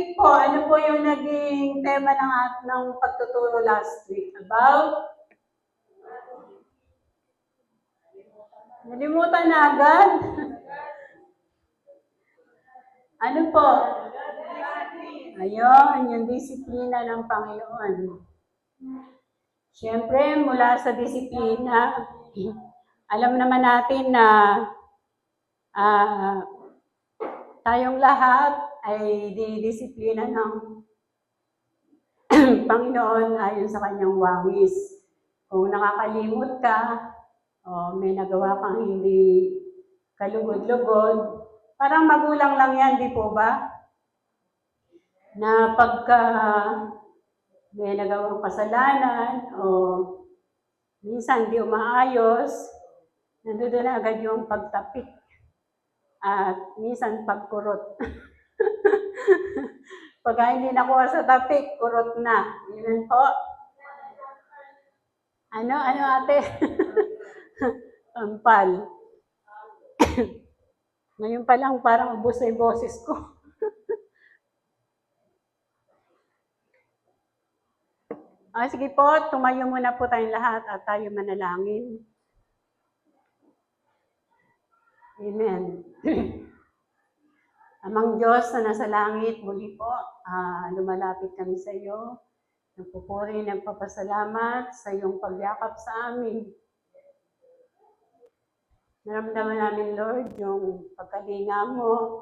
Po, ano po yung naging tema ng pagtuturo last week? About? Nalimutan na agad? Ano po? Ayun, yung disiplina ng Panginoon. Siyempre, mula sa disiplina, alam naman natin na tayong lahat ay didisiplina ng Panginoon ayon sa kanyang wangis. Kung nakakalimot ka, o may nagawa kang hindi kalugod-lugod, parang magulang lang yan, di po ba? Na pagka may nagawang kasalanan o minsan di umaayos, nandoon na agad yung pagtapik at minsan pagkurot. Pagka hindi nakuha sa tapik, kurot na. Yun po. Ano ate? Tampal. Ngayon pa lang parang ubos na yung boses ko. Sige po, tumayo muna po tayong lahat at tayo manalangin. Amen. Amang Diyos na nasa langit, muli po, lumalapit kami sa iyo. Nagpupuri, nagpapasalamat sa iyong pagyakap sa amin. Naramdaman namin, Lord, yung pagkalinga mo,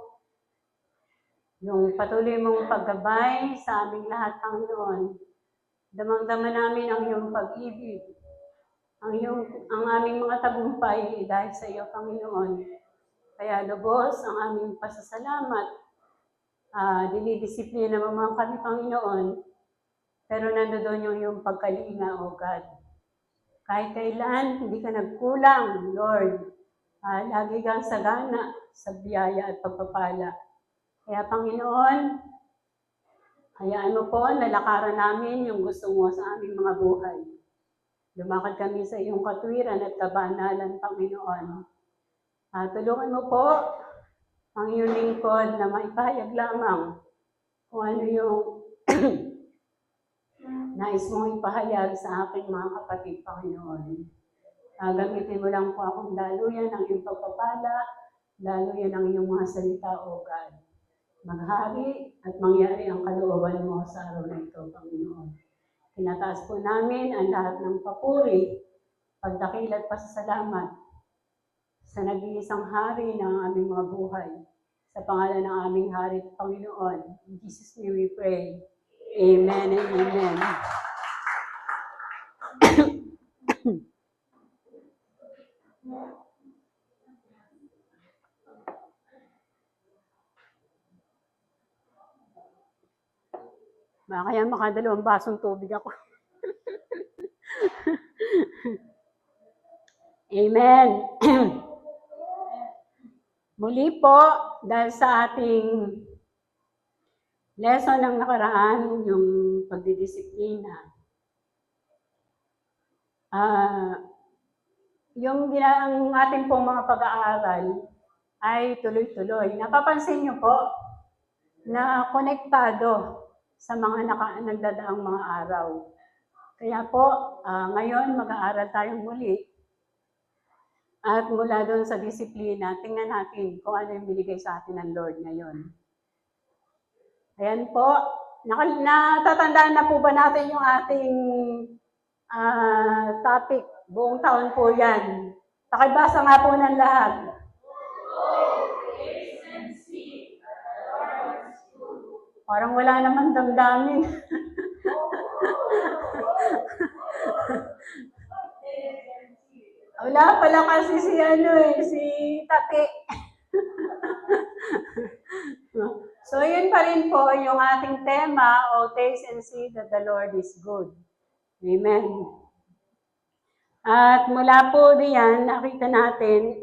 yung patuloy mong paggabay sa aming lahat, Panginoon. Damang-dama namin ang iyong pag-ibig, ang aming mga tagumpay dahil sa iyo, Panginoon. Kaya lubos ang aming pasasalamat. Dinidisiplina naman kami, Panginoon, pero nandoon yung pagkalinga, O God. Kahit kailan, hindi ka nagkulang, Lord. Lagi kang sagana sa biyaya at pagpapala. Kaya, Panginoon, hayaan mo po, nalakaran namin yung gusto mo sa aming mga buhay. Lumakad kami sa iyong katwiran at kabanalan, Panginoon. Tulungan mo po ang iyong lingkod na maipahayag lamang kung ano yung nais mong ipahayag sa aking mga kapatid, Panginoon. Gamitin mo lang po akong daluyan ang iyong pagpapala, daluyan ang iyong mga salita, O God. Maghari at mangyari ang kalooban mo sa araw na ito, Panginoon. Tinataas po namin ang lahat ng papuri, pagdakil at pasasalamat sa nag-iisang hari ng aming mga buhay. Sa pangalan ng aming hari at Panginoon. In Jesus' name we pray. Amen and amen. Baka yan makadalawang basong tubig ako. Amen. Muli po, dahil sa ating lesson ng nakaraan, yung pagdidisiplina. Yung ang ating pong mga pag-aaral ay tuloy-tuloy. Napapansin niyo po na konektado sa mga nagdadaang mga araw. Kaya po, ngayon mag-aaral tayong muli. At mula doon sa disiplina, tingnan natin kung ano yung binigay sa atin ng Lord ngayon. Ayan po. Natatandaan na po ba natin yung ating topic? Buong taon po yan. Pakibasa nga po ng lahat. Parang wala naman damdamin. Wala pala kasi si Tate. So, yun pa rin po yung ating tema, O taste and see that the Lord is good. Amen. At mula po diyan, nakita natin,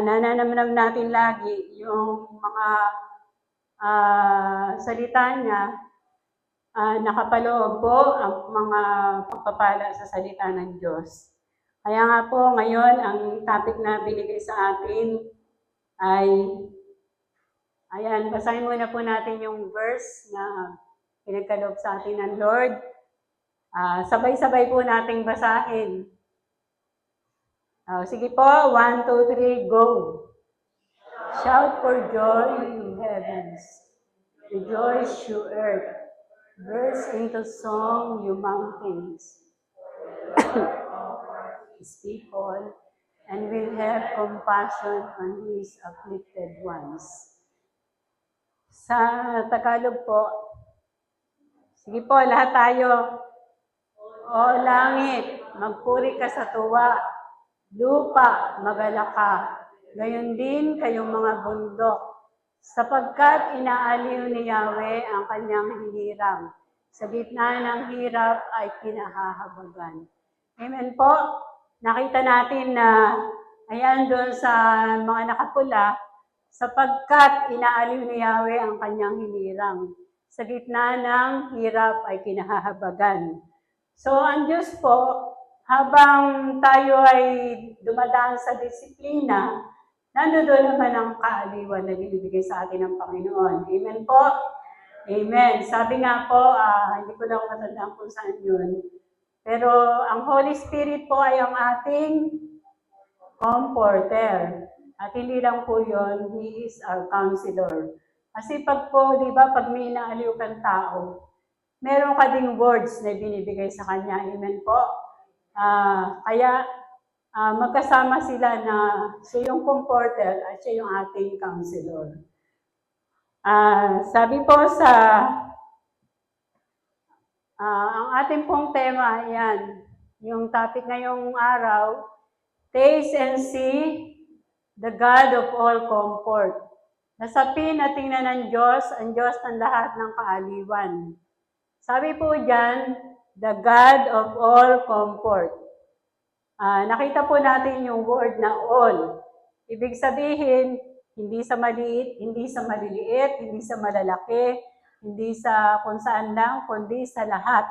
nananamnam natin lagi yung mga salita niya, nakapaloob po ang mga pagpapala sa salita ng Diyos. Kaya nga po ngayon, ang topic na binigay sa atin ay Ayan, basahin muna po natin yung verse na pinagkaloob sa atin ng Lord. Sabay-sabay po nating basahin. Sige po, 1, 2, 3, go! Shout for joy, you heavens. Rejoice, you earth. Burst into song, you mountains. His people, and will have compassion on his afflicted ones. Sa Tagalog po, sige po, lahat tayo. O langit, magpuri ka sa tuwa. Lupa, magalak ka. Gayon din kayong mga bundok. Sapagkat inaaliw ni Yahweh ang kanyang hinirang. Sa gitna ng hirap ay kinahahabagan. Amen po. Nakita natin na ayan doon sa mga nakapula, sapagkat inaaliw ni Yahweh ang kanyang hinirang. Sa gitna ng hirap ay kinahahabagan. So ang Diyos po, habang tayo ay dumadaan sa disiplina, nandoon naman ang kaaliwan na binibigay sa atin ng Panginoon. Amen po? Amen. Sabi nga po, hindi ko lang matandaan kung saan yun. Pero ang Holy Spirit po ay ang ating comforter. At hindi lang po yun, He is our counselor. Kasi pag po, di ba, pag may inaaliw kang tao, meron ka ding words na binibigay sa kanya. Amen po? Kaya magkasama sila na siya yung comforter at siya yung ating counselor. Sabi po sa ang ating pong tema, ayan, yung topic ngayong araw, taste and see the God of all comfort. Nasapin at tingnan ng Diyos, ang Diyos ng lahat ng kaaliwan. Sabi po dyan, the God of all comfort. Nakita po natin yung word na all. Ibig sabihin, hindi sa maliit, hindi sa maliliit, hindi sa malalaki, hindi sa kung saan lang, kundi sa lahat.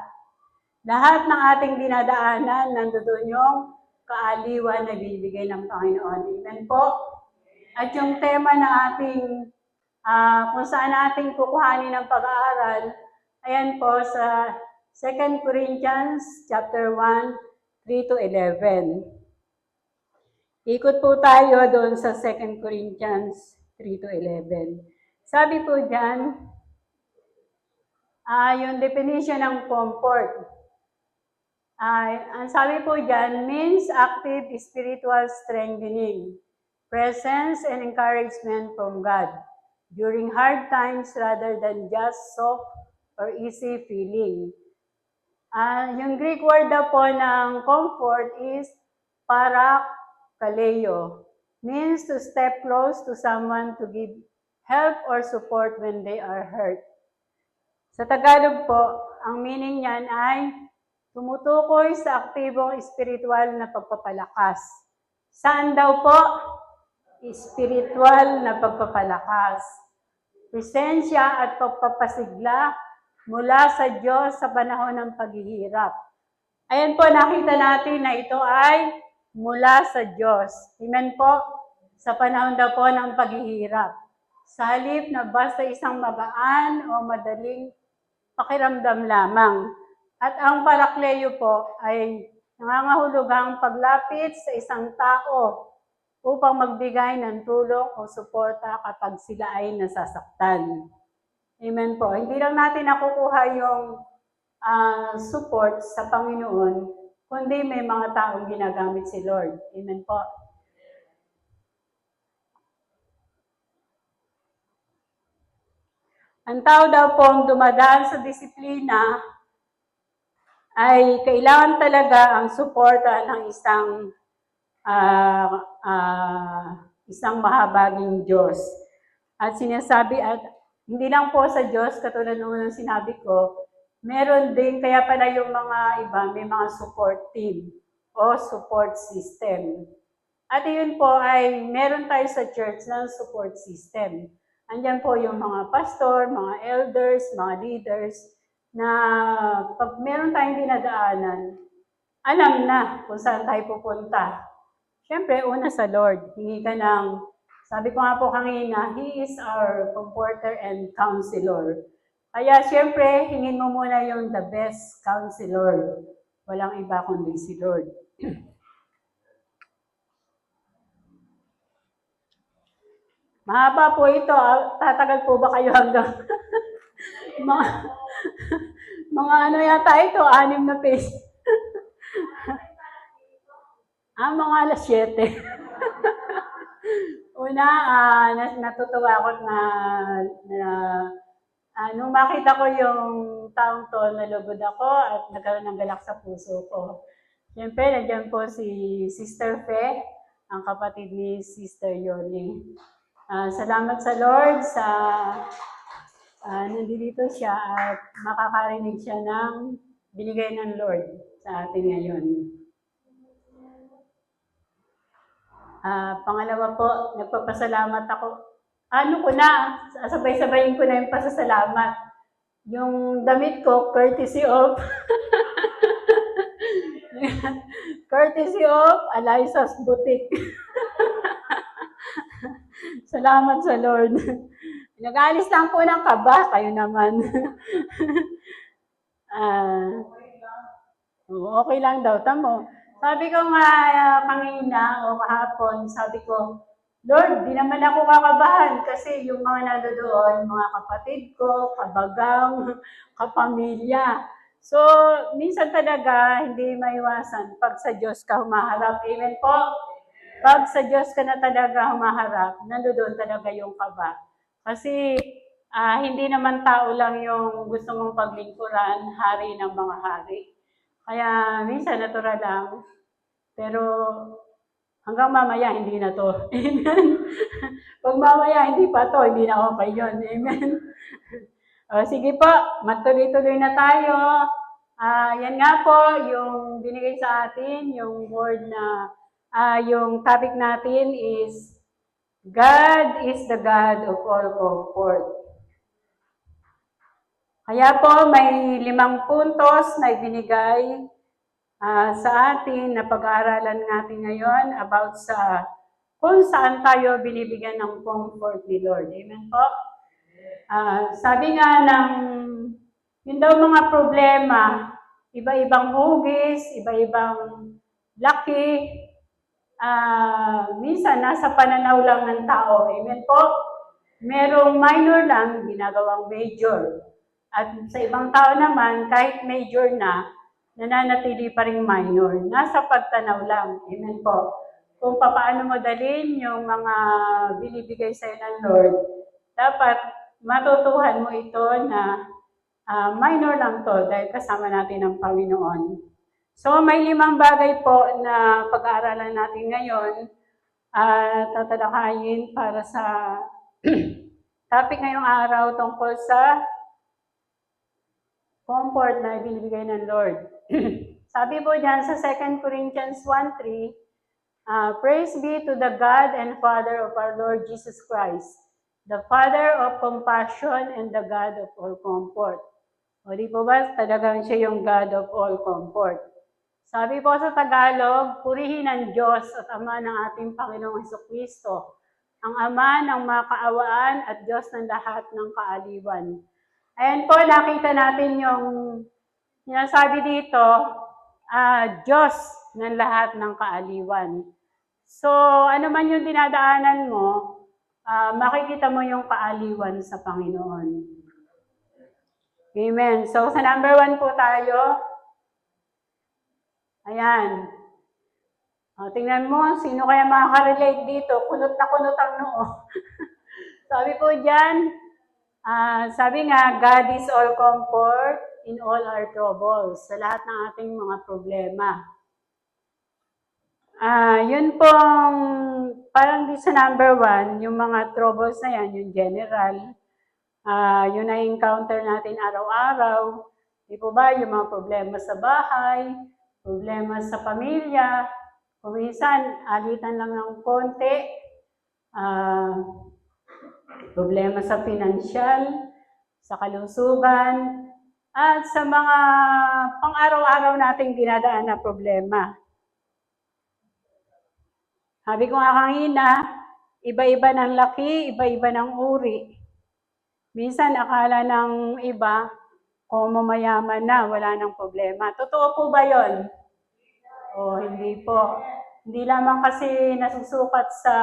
Lahat ng ating dinadaanan, nandoon yung kaaliwan na binibigay ng Panginoon. Amen po? At yung tema na ating, kung saan ating kukuhanin ng pag-aaral, ayan po sa 2 Corinthians chapter 1, 3 to 11. Ikot po tayo doon sa 2 Corinthians 3 to 11. Sabi po dyan, yung definition ng comfort. Ang sabi po dyan, means active spiritual strengthening, presence and encouragement from God during hard times rather than just soft or easy feeling. Yung Greek word na po ng comfort is parakaleo, means to step close to someone to give help or support when they are hurt. Sa Tagalog po, ang meaning niyan ay tumutukoy sa aktibong espiritual na pagpapalakas. Saan daw po? Espiritual na pagpapalakas. Presensya at pagpapasigla mula sa Diyos sa panahon ng paghihirap. Ayan po, nakita natin na ito ay mula sa Diyos. Amen po? Sa panahon daw po ng paghihirap. Sa halip na basta isang magaan o madaling pakiramdam lamang. At ang parakleo po ay nangangahulugang paglapit sa isang tao upang magbigay ng tulong o suporta kapag sila ay nasasaktan. Amen po. Hindi lang natin nakukuha yung support sa Panginoon, kundi may mga taong ginagamit si Lord. Amen po. Ang tao daw pong dumadaan sa disiplina ay kailangan talaga ang suporta ng isang mahabaging Diyos. At sinasabi, at hindi lang po sa Diyos, katulad ng sinabi ko, meron din, kaya pala yung mga iba, may mga support team o support system. At yun po ay meron tayo sa church ng support system. Andyan po yung mga pastor, mga elders, mga leaders, na pag meron tayong dinadaanan, alam na kung saan tayo pupunta. Siyempre, una sa Lord, hingi ka ng Sabi ko nga po kanina, He is our comforter and counselor. Kaya siyempre, hingin mo muna yung the best counselor. Walang iba kundi si Lord. Mahaba po ito. Tatagal po ba kayo hanggang mga ano yata ito, 6 na page. Mga alas 7. Una, natutuwa ako na nung makita ko yung taong to, nalugod ako at nagkaroon ng galak sa puso ko. Siyempre, nandiyan po si Sister Fe, ang kapatid ni Sister Yoli. Salamat sa Lord sa nandito siya at makakarinig siya ng binigay ng Lord sa atin ngayon. Pangalawa po, nagpapasalamat ako. Sabay-sabayin ko na yung pasasalamat. Yung damit ko, courtesy of Eliza's Boutique. Salamat sa Lord. Nag-aalis lang po ng kaba, kayo naman. Okay lang daw, tamo. Sabi ko nga kanina o kahapon, sabi ko, Lord, di naman ako kakabahan kasi yung mga nandoon, mga kapatid ko, kabagang, kapamilya. So, minsan talaga hindi maiwasan pag sa Diyos ka humaharap. Amen po? Pag sa Diyos ka na talaga humaharap, nandoon talaga yung kaba. Kasi hindi naman tao lang yung gusto mong paglingkuran, hari ng mga hari. Kaya minsan natural lang, pero hanggang mamaya hindi na to. Amen. Pag mamaya hindi pa to, hindi na okay yun. Amen. Sige po, matuloy-tuloy na tayo. Yan nga po, yung binigay sa atin, yung word na, yung topic natin is, God is the God of all comfort. Kaya po, may 5 puntos na ibinigay sa atin na pag-aaralan natin ngayon about sa kung saan tayo binibigyan ng comfort ni Lord. Amen po? Sabi nga ng, yun daw mga problema, iba-ibang hugis, iba-ibang laki, minsan nasa pananaw lang ng tao. Amen po? Merong minor lang, ginagawang major. At sa ibang tao naman, kahit major na, nananatili pa rin minor. Nasa pagtanaw lang. Amen po. Kung paano mo dalhin yung mga binibigay sa'yo ng Lord, dapat matutuhan mo ito na minor lang to dahil kasama natin ang Panginoon. So may 5 bagay po na pag-aaralan natin ngayon tatalakayin para sa topic ngayong araw tungkol sa comfort na ibinibigay ng Lord. Sabi po dyan sa 2 Corinthians 1:3, praise be to the God and Father of our Lord Jesus Christ, the Father of compassion and the God of all comfort. O di po ba, talagang siya yung God of all comfort. Sabi po sa Tagalog, purihin ang Diyos at Ama ng ating Panginoong Hesukristo, ang Ama ng makaawaan at Diyos ng lahat ng kaaliwan. Ayan po, nakita natin yung sinasabi dito, Diyos ng lahat ng kaaliwan. So, ano man yung dinadaanan mo, makikita mo yung kaaliwan sa Panginoon. Amen. So, sa number 1 po tayo. Ayan. Tingnan mo, sino kaya makaka-relate dito? Kunot na kunot ang noo. Sabi po dyan, sabi nga, God is all comfort in all our troubles, sa lahat ng ating mga problema. Yun pong, parang di sa number 1, yung mga troubles na yan, yung general, yun na encounter natin araw-araw. Di po ba, yung mga problema sa bahay, problema sa pamilya, kung minsan, alitan lang ng konti, problema sa pinansyal, sa kalusugan, at sa mga pang-araw-araw nating dinadaan na problema. Sabi ko nga kanina, Iba-iba ng laki, iba-iba ng uri. Minsan akala ng iba, kung mayaman na, wala nang problema. Totoo po ba yon? O hindi po. Hindi lamang kasi nasusukat sa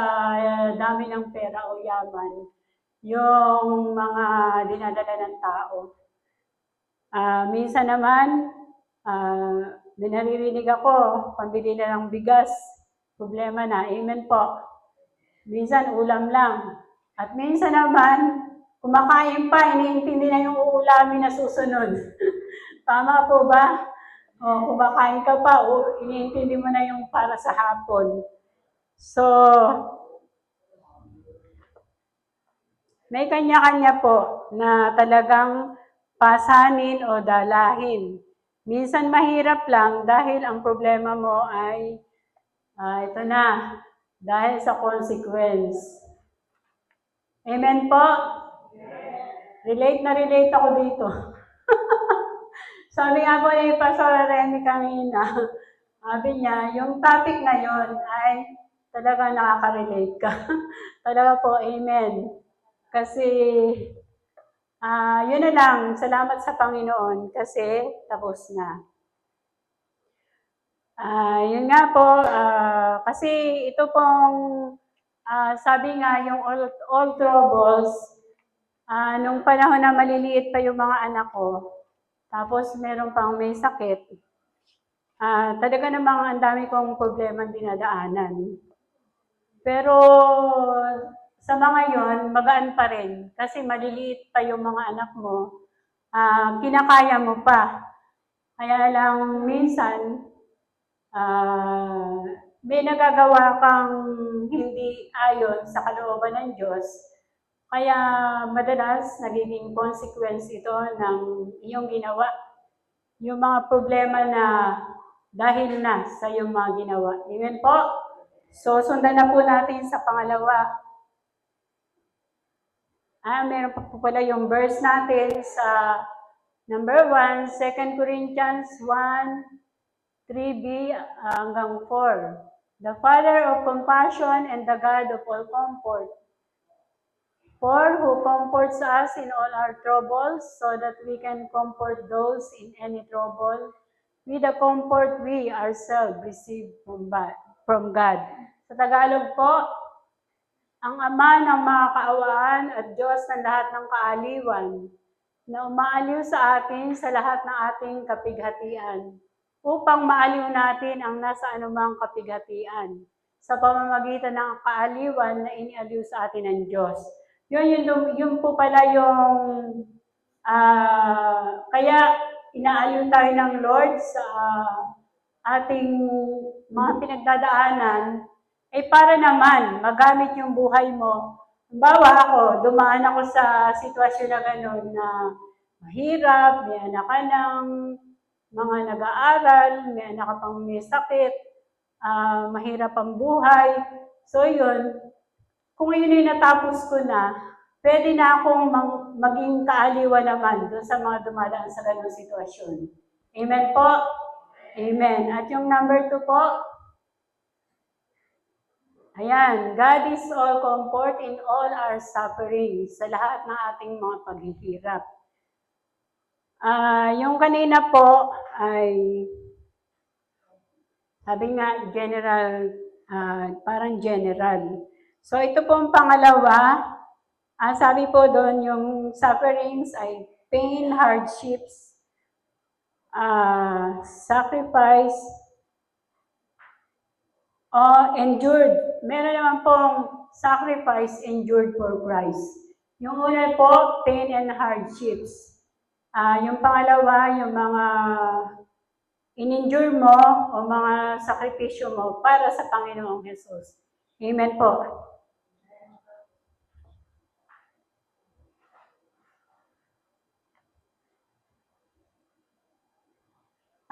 dami ng pera o yaman yung mga dinadala ng tao. Minsan naman, binaririnig ako, pambili na ng bigas, problema na. Amen po. Minsan ulam lang. At minsan naman, kumakain pa, iniintindi na yung uulamin na susunod. Tama po ba? O, kumakain ka pa, iniintindi mo na yung para sa hapon. So, may kanya-kanya po na talagang pasanin o dalahin. Minsan mahirap lang dahil ang problema mo ay, ito na, dahil sa consequence. Amen po? Relate na relate ako dito. Sabi nga po ni Pastor Remy kanina, sabi niya, yung topic na yon ay talaga nakaka-relate ka. Talaga po, amen. Kasi, yun na lang, salamat sa Panginoon kasi tapos na. Yun nga po, kasi ito pong, sabi nga, yung all troubles, nung panahon na maliliit pa yung mga anak ko, tapos meron pang may sakit, talaga namang ang dami kong problema dinadaanan. Pero sa mga yon, magaan pa rin. Kasi maliliit pa yung mga anak mo, kinakaya mo pa. Kaya lang minsan, may nagagawa kang hindi ayon sa kalooban ng Diyos. Kaya madalas nagiging consequence ito ng iyong ginawa. Yung mga problema na dahil na sa iyong mga ginawa. Amen po? So, sundan na po natin sa pangalawa. Meron pa po pala yung verse natin sa number 1, 2 Corinthians 1, 3b hanggang 4. The Father of compassion and the God of all comfort. For who comforts us in all our troubles, so that we can comfort those in any trouble, with the comfort we ourselves receive from God. Sa Tagalog po, ang Ama ng mga kaawaan at Diyos ng lahat ng kaaliwan, na umaaliw sa atin sa lahat ng ating kapighatian, upang maaliw natin ang nasa anumang kapighatian, sa pamamagitan ng kaaliwan na inialiw sa atin ng Diyos. Yun po pala yung, kaya inaaliw tayo ng Lord sa ating mga pinagdadaanan, ay para naman magamit yung buhay mo. Halimbawa ako, dumaan ako sa sitwasyon na gano'n na mahirap, may anak ka ng mga nag-aaral, may anak ka pang may sakit, mahirap ang buhay. So yun, kung yun ay natapos ko na, pwede na akong maging kaaliwa naman doon sa mga dumadaan sa gano'ng sitwasyon. Amen po? Amen. At yung number 2 po, ayan, God is all comfort in all our suffering, sa lahat ng ating mga paghihirap. Yung kanina po ay, sabi nga, general, parang general. So ito po ang pangalawa, sabi po doon, yung sufferings ay pain, hardships, sacrifice, endured. Meron naman pong sacrifice endured for Christ. Yung una po, pain and hardships. Yung pangalawa, yung mga in-endure mo o mga sakripisyo mo para sa Panginoong Jesus. Amen po.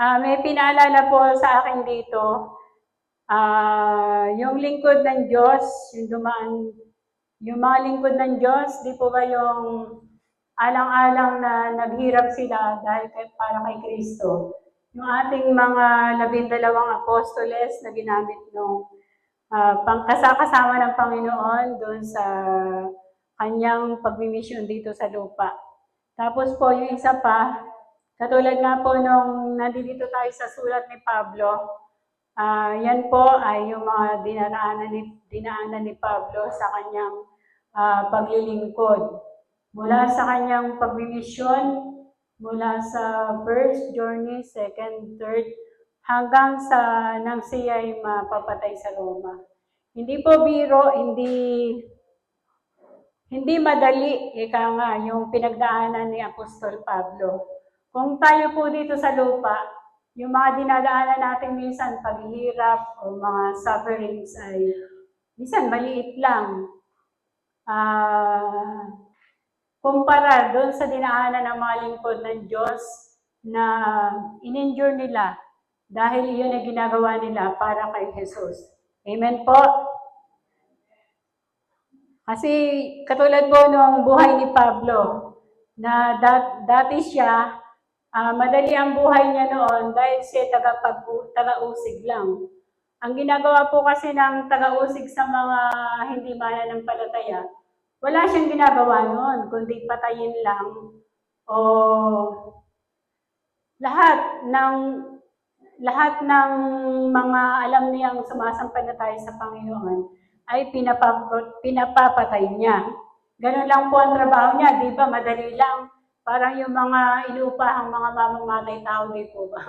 May pinaalala po sa akin dito, yung lingkod ng Diyos, yung mga lingkod ng Diyos, di po ba yung alang-alang na naghirap sila dahil para kay Kristo. Yung ating mga 12 apostoles na ginamit nung kasama ng Panginoon doon sa kanyang pagmimisyon dito sa lupa. Tapos po yung isa pa, katulad nga po nung nandito tayo sa sulat ni Pablo, yan po ay yung mga dinaanan ni Pablo sa kanyang paglilingkod. Mula sa kanyang pagmimisyon, mula sa first journey, second, third, hanggang sa nang siya ay mapapatay sa Roma. Hindi po biro, hindi madali, ika nga, yung pinagdaanan ni Apostol Pablo. Kung tayo po dito sa lupa, yung mga dinadaanan natin minsan, paghihirap o mga sufferings ay minsan maliit lang. Kumpara doon sa dinaanan ng mga lingkod ng Diyos na in-endure nila dahil yun ay ginagawa nila para kay Jesus. Amen po? Kasi katulad po nung buhay ni Pablo, na dati siya, madali ang buhay niya noon dahil siya taga-usig lang. Ang ginagawa po kasi ng taga-usig sa mga hindi mananampalataya, wala siyang ginagawa noon, kundi patayin lang o lahat ng mga alam niyang sumasampalataya sa Panginoon ay pinapapatay niya. Ganun lang po ang trabaho niya, di ba? Madali lang. Parang yung mga inupahang mga mamamatay tao, di po ba?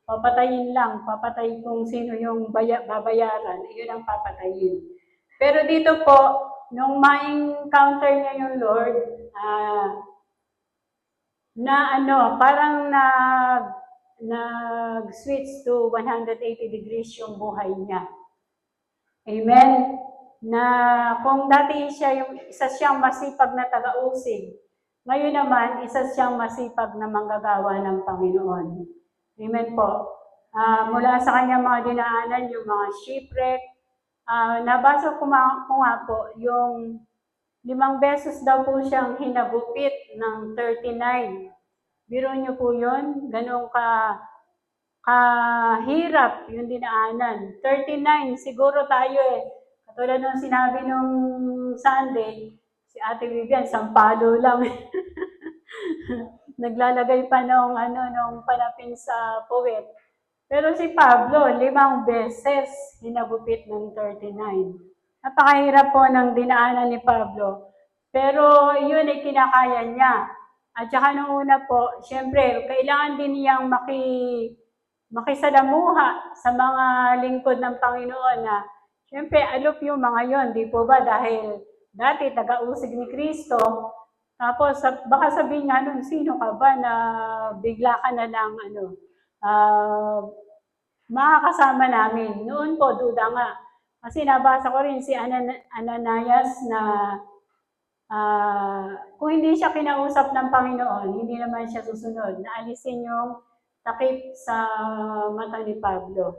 Papatayin lang, papatay kung sino yung babayaran, yun ang papatayin. Pero dito po, nung ma-encounter niya yung Lord, parang nag-switch to 180 degrees yung buhay niya. Amen? Na kung dati isa siyang masipag na taga-usig, ngayon naman, isa siyang masipag na manggagawa ng Panginoon. Amen po. Mula sa kanyang mga dinaanan, yung mga shipwreck, nabasa ko nga po, yung 5 beses daw po siyang hinagupit ng 39. Biro niyo po yun, ganun kahirap yung dinaanan. 39, siguro tayo katulad ng sinabi nung Sunday, si Ate Vivian, sampalo lang. Naglalagay pa nung panapin sa puwet. Pero si Pablo, 5 beses hinagupit ng 39. Napakahirap po ng dinaanan ni Pablo. Pero yun ay kinakaya niya. At saka nung una po, syempre, kailangan din niyang makisalamuha sa mga lingkod ng Panginoon na syempre, alop yung mga yon, di po ba? Dahil dati, taga-usig ni Kristo, tapos baka sabihin nga nun, sino ka ba na bigla ka na lang, makakasama namin. Noon po, duda nga. Kasi nabasa ko rin si Ananias na kung hindi siya kinausap ng Panginoon, hindi naman siya susunod. Naalisin yung takip sa mata ni Pablo.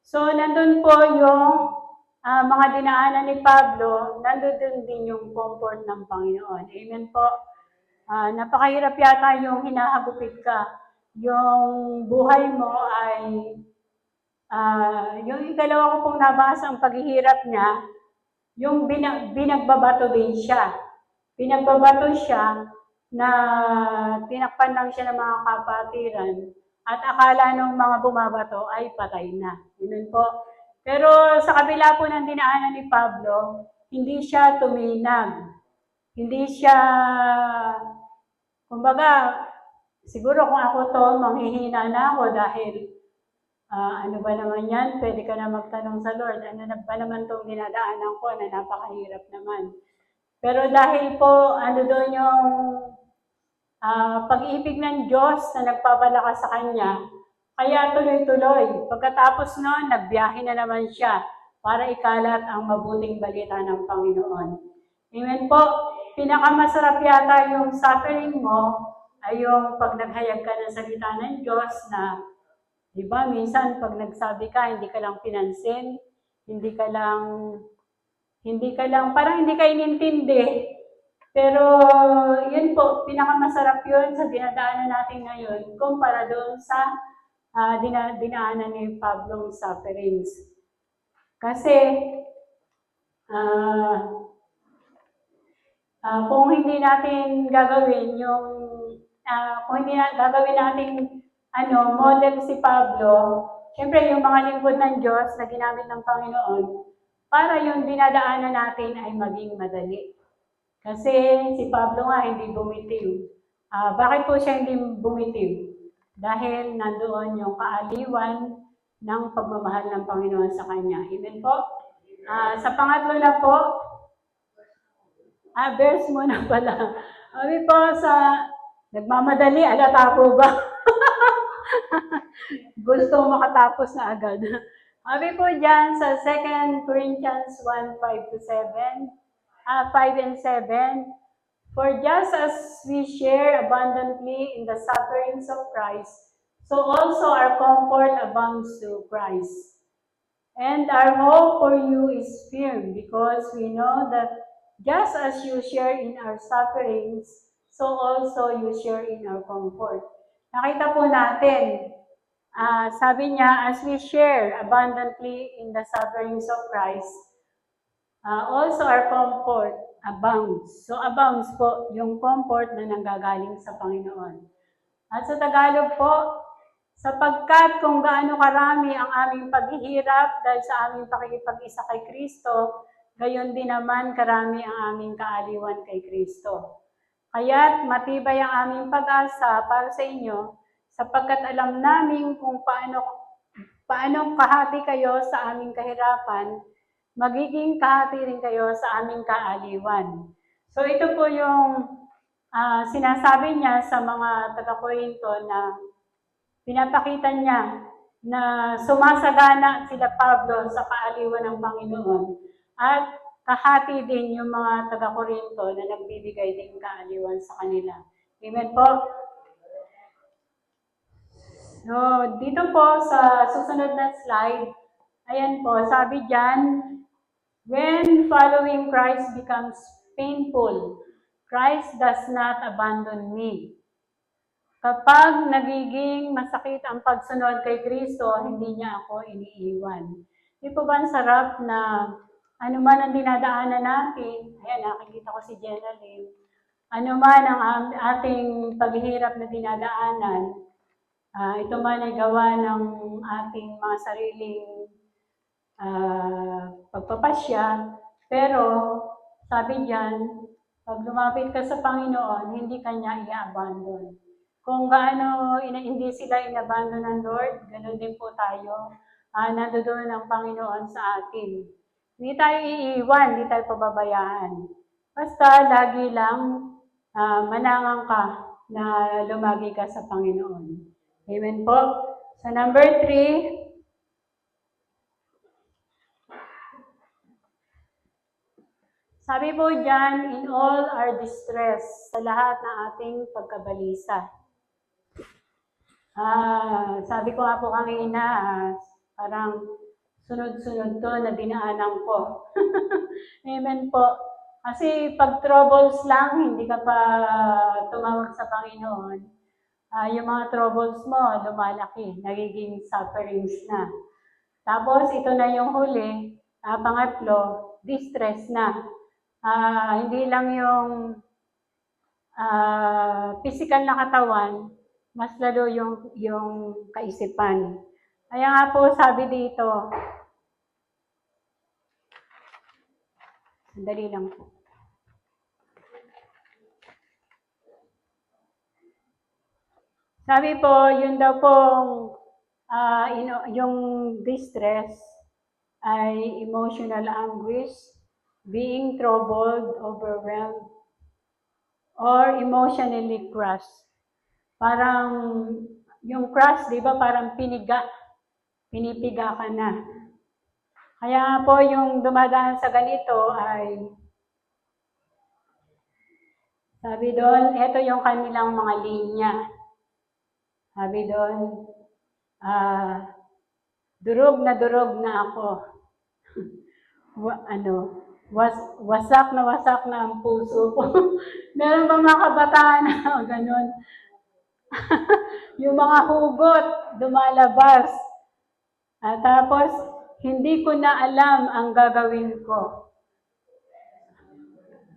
So, nandun po yung mga dinaanan ni Pablo, nandun din yung comfort ng Panginoon. Amen po. Napakahirap yata yung hinahagupit ka. Yung buhay mo ay, yung ikalawa ko pong nabasa ang paghihirap niya, yung binagbabato din siya. Pinagbabato siya na tinakpan lang siya ng mga kapatiran at akala ng mga bumabato ay patay na. Yun po. Pero sa kabila po ng dinaanan ni Pablo, hindi siya tuminag. Hindi siya, kumbaga, siguro kung ako to, manghihina na ako dahil ano ba naman yan? Pwede ka na magtanong sa Lord, ano na ba naman itong dinadaanan ko na napakahirap naman. Pero dahil po, doon yung pag-ibig ng Diyos na nagpapalakas sa Kanya, kaya tuloy-tuloy. Pagkatapos noon, nagbiyahe na naman siya para ikalat ang mabuting balita ng Panginoon. Amen po. Pinakamasarap yata yung suffering mo ay yung pag naghayag ka ng salita ng Diyos na, di ba, minsan pag nagsabi ka, hindi ka lang pinansin, hindi ka lang, parang hindi ka inintindi. Pero yun po, pinakamasarap yun sa dinadaanan natin ngayon kumpara doon sa dinaanan ni Pablong sufferings. Kasi Ah, kung hindi natin gagawin yung, kung hindi na, gagawin natin model si Pablo, syempre yung mga lingkod ng Diyos na ginamit ng Panginoon, para yung dinadaanan natin ay maging madali. Kasi si Pablo nga hindi bumitiw. Bakit po siya hindi bumitiw? Dahil nandoon yung kaaliwan ng pagmamahal ng Panginoon sa kanya. Amen po? Sa pangatlo na po, verse muna pala. Sabi po sa nagmamadali, alata po ba? Gusto makatapos na agad. Sabi po dyan sa 2 Corinthians 1, 5-7, 5 and 7, for just as we share abundantly in the sufferings of Christ, so also our comfort abounds through Christ. And our hope for you is firm, because we know that just as you share in our sufferings, so also you share in our comfort. Nakita po natin, sabi niya, as we share abundantly in the sufferings of Christ, also our comfort abounds. So abounds po yung comfort na nanggagaling sa Panginoon. At sa Tagalog po, sapagkat kung gaano karami ang aming paghihirap dahil sa aming pakikipag-isa kay Kristo, gayon din naman karami ang aming kaaliwan kay Kristo. Kaya't matibay ang aming pag-asa para sa inyo, sapagkat alam namin kung paano kahati kayo sa aming kahirapan, magiging kahati rin kayo sa aming kaaliwan. So ito po yung sinasabi niya sa mga taga-Korinto na pinapakita niya na sumasagana sila Pablo sa kaaliwan ng Panginoon at kahati din yung mga taga-Korinto na nagbibigay din kaaliwan sa kanila. Amen po? So, dito po sa susunod na slide, ayan po, sabi dyan, when following Christ becomes painful, Christ does not abandon me. Kapag nagiging masakit ang pagsunod kay Kristo, hindi niya ako iniiwan. Di po ba ang sarap na ano man ang dinadaanan natin, ayan, nakikita ko si Jenna Lim, ano man ang ating paghihirap na dinadaanan, ito man ay gawa ng ating mga sariling pagpapasya, pero sabi diyan, pag lumapit ka sa Panginoon, hindi kanya i-abandon. Kung gaano hindi sila in-abandon ng Lord, ganoon din po tayo. Nandoon ang Panginoon sa atin. Hindi tayo iiwan, hindi tayo pababayaan. Basta lagi lang manangang ka na lumagi ka sa Panginoon. Amen po. Sa number 3, sabi po dyan, in all our distress, sa lahat ng ating pagkabalisa. Sabi ko nga po kanina, parang sunod-sunod to na dinaanan ko. Amen po. Kasi pag troubles lang, hindi ka pa tumawag sa Panginoon, yung mga troubles mo, lumalaki, nagiging sufferings na. Tapos, ito na yung huli, pangatlo, distress na. Hindi lang yung physical na katawan, mas lalo yung kaisipan. Kaya nga po sabi dito, sandali lang po. Sabi po, yun daw pong yung distress ay emotional anguish, being troubled, overwhelmed, or emotionally crushed. Parang yung crush, di ba, parang pinipiga ka na. Kaya po yung dumadaan sa ganito ay, sabi doon, ito yung kanilang mga linya. Sabi doon, durog na ako. Wasak na ang puso ko. Meron ba mga kabataan na ganun? Yung mga hugot lumalabas. Tapos, hindi ko na alam ang gagawin ko.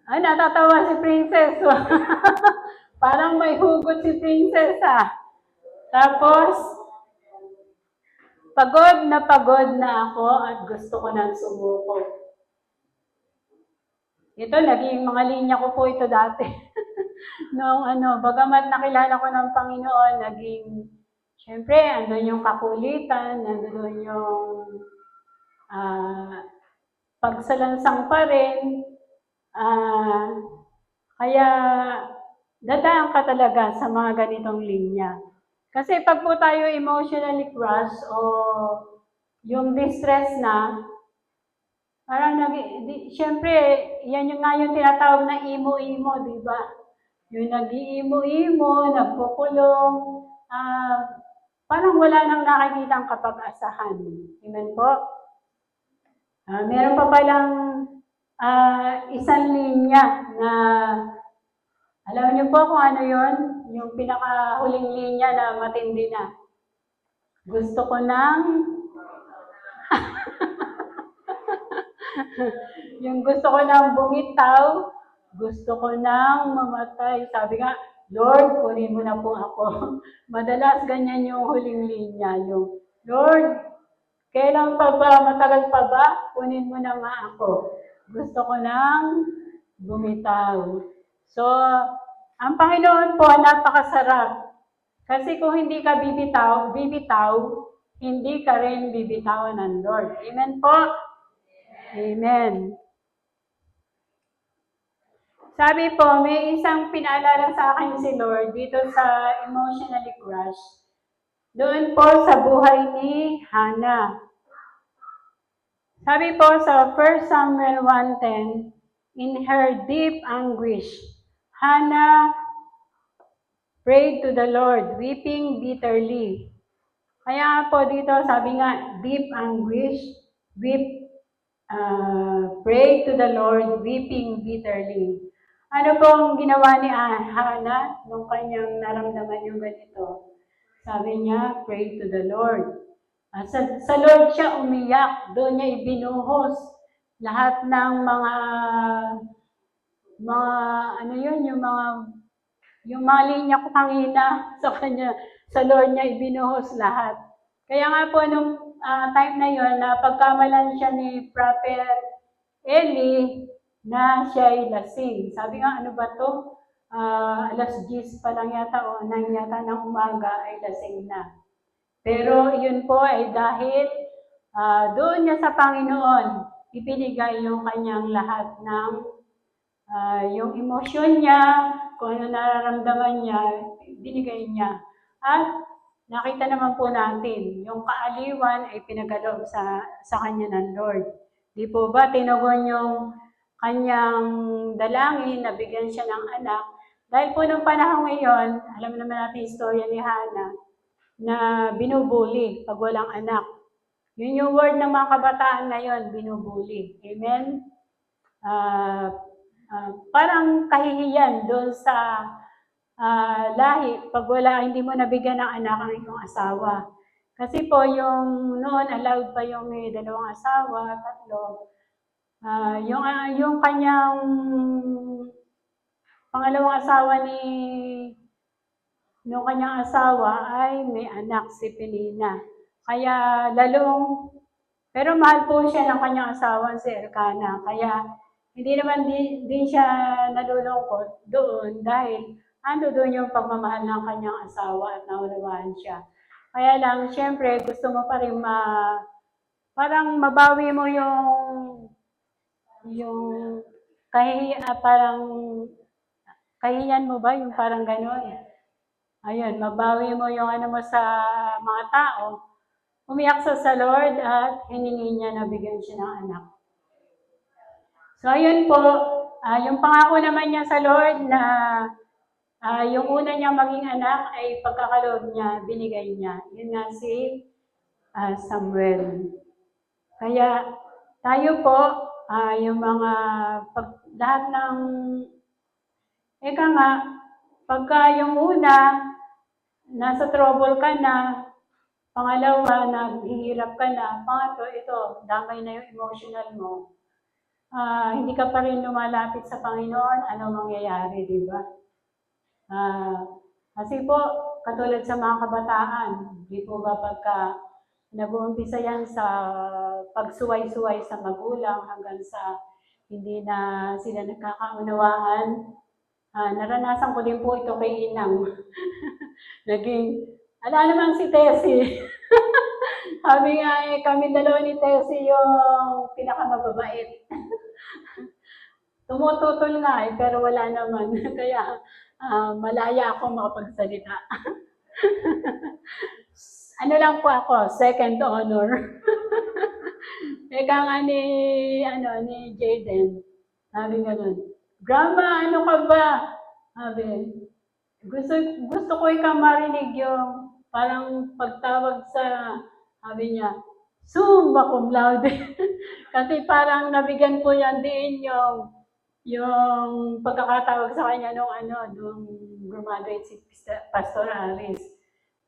Ay, natatawa si Princess. Parang may hugot si Princess, ah. Tapos, pagod na ako at gusto ko nang sumuko. Ito, naging mga linya ko po ito dati. Bagamat nakilala ko ng Panginoon, syempre, andun yung kakulitan, andun yung pagsalansang pa rin. Kaya, dadaan ka talaga sa mga ganitong linya. Kasi pag po tayo emotionally crushed o yung distress na, parang siyempre, yan yung nga yung tinatawag na imo-imo, di ba? Yung nag-iimo-imo, nagkukulong, parang wala nang nakikitang kapag-asahan. Amen po? Meron pa palang isang linya na, alam niyo po kung ano yon, yung pinakahuling linya na matindi na. Gusto ko nang yung gusto ko nang bumitaw, gusto ko nang mamatay. Sabi nga, Lord, kunin mo na po ako. Madalas ganyan yung huling linya. Yung, Lord, kailan pa ba, matagal pa ba? Kunin mo na nga ako. Gusto ko nang bumitaw. So, ang Panginoon po, napakasarap. Kasi kung hindi ka bibitaw, hindi ka rin bibitawan ng Lord. Amen po? Amen. Sabi po, may isang pinaalala sa akin si Lord dito sa emotionally crushed. Doon po sa buhay ni Hannah. Sabi po sa 1 Samuel 1:10, in her deep anguish, Hannah prayed to the Lord, weeping bitterly. Kaya po dito, sabi nga, deep anguish, pray to the Lord, weeping bitterly. Ano po ang ginawa ni Hannah nung kanyang naramdaman yung ganito? Sabi niya, pray to the Lord. Sa Lord siya umiyak, doon niya ibinuhos lahat ng mga yung mga linya ko kanina sa kanya, sa Lord niya ibinuhos lahat. Kaya nga po nung time na yon, na pagkamalan siya ni Prophet Eli na siya ay lasing. Sabi nga, ano ba to? Alas 10 pa lang yata o 9 yata ng umaga ay lasing na. Pero yun po ay dahil doon niya sa Panginoon ibinigay yung kanyang lahat ng yung emosyon niya, kung ano nararamdaman niya, binigay niya. At nakita naman po natin, yung kaaliwan ay pinagaloob sa kanya ng Lord. Di po ba tinugon yung kanyang dalangin, nabigyan siya ng anak. Dahil po nung panahon ngayon, alam naman natin istorya ni Hannah, na binubuli pag walang anak. Yun yung word ng mga kabataan ngayon, binubuli. Amen? Parang kahihiyan doon sa lahi pag hindi mo nabigyan ng anak ang iyong asawa. Kasi po yung noon allowed pa yung may dalawang asawa, tatlo. Yung kanyang pangalawang asawa nung kanyang asawa ay may anak si Penina. Kaya pero mahal po siya ng kanyang asawa si Elkanah. Kaya hindi naman din siya nalulungkot doon dahil doon yung pagmamahal ng kanyang asawa at naunawaan siya. Kaya lang, syempre, gusto mo pa rin parang mabawi mo yung parang kahiyan mo ba? Yung parang gano'n. Ayun, mabawi mo yung mo sa mga tao. Umiyak sa Lord at hiningi niya na bigyan siya ng anak. So, ayun po, yung pangako naman niya sa Lord na yung una niya maging anak ay pagkakaloob niya, binigay niya. Yun nga si Samuel. Kaya tayo po, yung mga lahat ng pagka yung una, nasa trouble ka na, pangalawa, naghihirap ka na, pangatlo, ito, damay na yung emotional mo. hindi ka pa rin lumalapit sa Panginoon, ano mangyayari, di ba? Kasi po, katulad sa mga kabataan, di po ba pagka nag-uumpisa yan sa pagsuway-suway sa magulang hanggang sa hindi na sila nagkakaunawaan. Naranasan ko din po ito kay Inang. Ala naman si Tessie. Sabi nga kami dalawa ni Tessie yung pinakamababait. Tumututol nga pero wala naman. Kaya malaya ako makapagsalita. Ano lang po ako, second honor. Eka nga ni Jaden. Sabi ganun, Grandma, ano ka ba? Sabi, gusto ko ikaw marinig yung parang pagtawag sa, sabi niya, summa cum laude. Kasi parang nabigyan ko yan din yung pagkakatawag sa kanya nung graduate si Pastor Aris.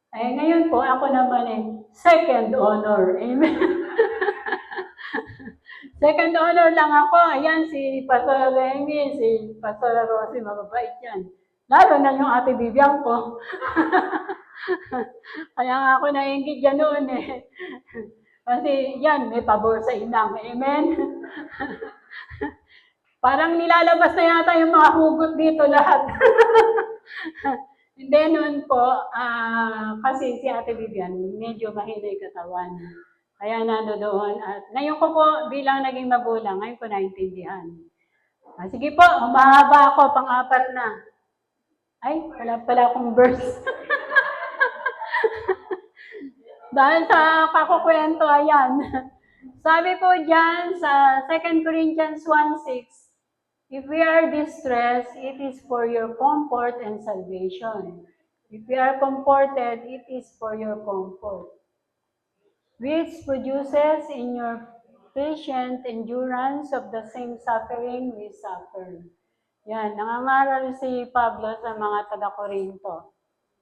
Ngayon po, ako naman second honor. Amen. Second honor lang ako. Ayan, si Pastor Remy, si Pastor Rosie, mababait yan. Lalo na yung ate Bibiang ko. Kaya nga ako nainggit yan noon Kasi yan, may pabor sa Inang. Amen? Parang nilalabas na yata yung mga hugot dito lahat. Hindi noon po, kasi si Ate Vivian, medyo mahina yung katawan. Kaya nandoon. At ngayon ko po, bilang naging magulang, ngayon ko naintindihan. Sige po, mahaba ako, pang-apat na. Ay, wala pala akong verse. Dahil sa kakukwento, ayan. Sabi po dyan sa 2 Corinthians 1:6, if we are distressed, it is for your comfort and salvation. If we are comforted, it is for your comfort, which produces in your patient endurance of the same suffering we suffer. Yan, nangangaral si Pablo sa mga taga-Korinto.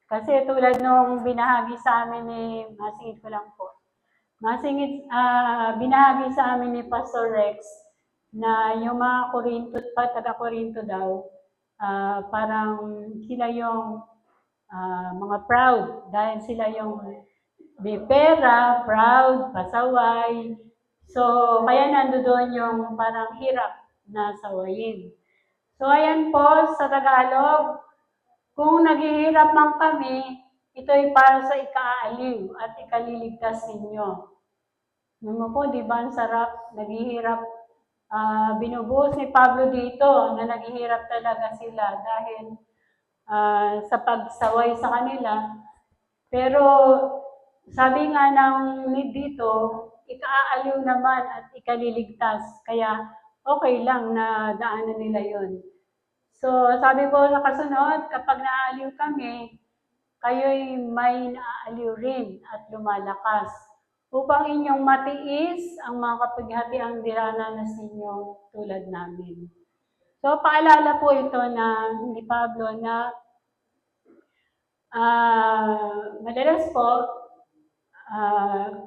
Kasi tulad nung binahagi sa amin masingit ko lang po. Binahagi sa amin ni Pastor Rex na yung mga taga-Korinto daw, parang sila yung mga proud dahil sila yung may pera, proud, pasaway. So, kaya nandoon yung parang hirap na sawayin. So, ayan po sa Tagalog, kung naghihirap man kami, ito ay para sa ikaaliw at ikaliligtas ninyo. Naman po, di ba, ang sarap, naghihirap. Binubuhos ni Pablo dito na naghihirap talaga sila dahil sa pagsaway sa kanila. Pero sabi nga ng dito, ikaaliw naman at ikaliligtas. Kaya okay lang na daanan nila yon. So sabi ko sa kasunod, kapag naaliw kami, kayo'y may naaaliw rin at lumalakas upang inyong matiis ang mga kapighatiang diranas ninyo tulad namin. So, paalala po ito ni Pablo na madalas po,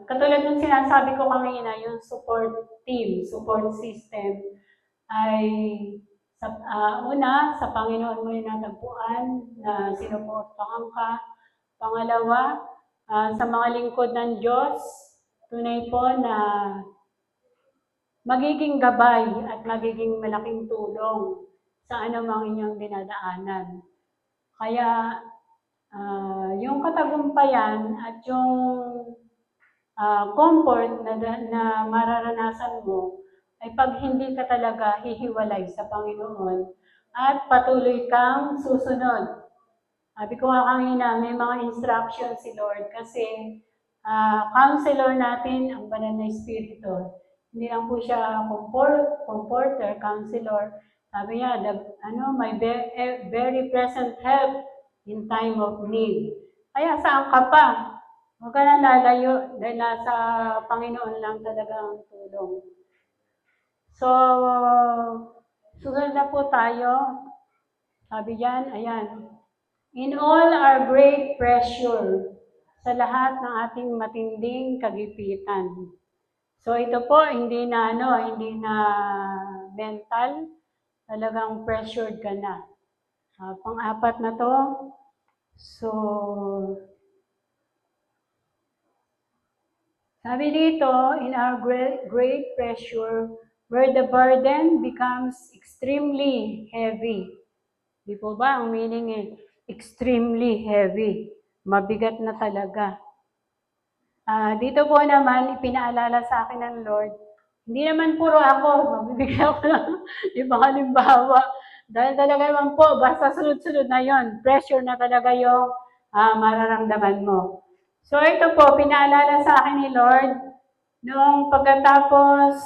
katulad ng sinasabi ko kanina, yung support team, support system, ay una, sa Panginoon mo yung natagpuan na sinuportahan ka. Pangalawa, sa mga lingkod ng Diyos, tunay po na magiging gabay at magiging malaking tulong sa anumang inyong dinadaanan. Kaya, yung katagumpayan at yung comfort na mararanasan mo ay pag hindi ka talaga hihiwalay sa Panginoon at patuloy kang susunod. Sabi ko nga kanina, may mga instructions si Lord kasi counselor natin ang banal na Espiritu. Hindi lang po siya comforter, counselor. Sabi niya, my very present help in time of need. Kaya saan ka pa? Huwag ka na lalayo dahil nasa Panginoon lang talaga ang tulong. So, susunod na po tayo. Sabi diyan, ayan. In all our great pressure, sa lahat ng ating matinding kagipitan. So ito po, hindi na mental, talagang pressured ka na. Pang-apat na to, so, sabi dito, in our great pressure, where the burden becomes extremely heavy. Di po ba? Ang meaning extremely heavy. Mabigat na talaga. Dito po naman, ipinaalala sa akin ng Lord, hindi naman puro ako, mabibigyan ko lang ibang halimbawa. Dahil talaga naman po, basta sunod-sunod na yon, pressure na talaga yung mararamdaman mo. So ito po, pinaalala sa akin ni Lord, noong pagkatapos,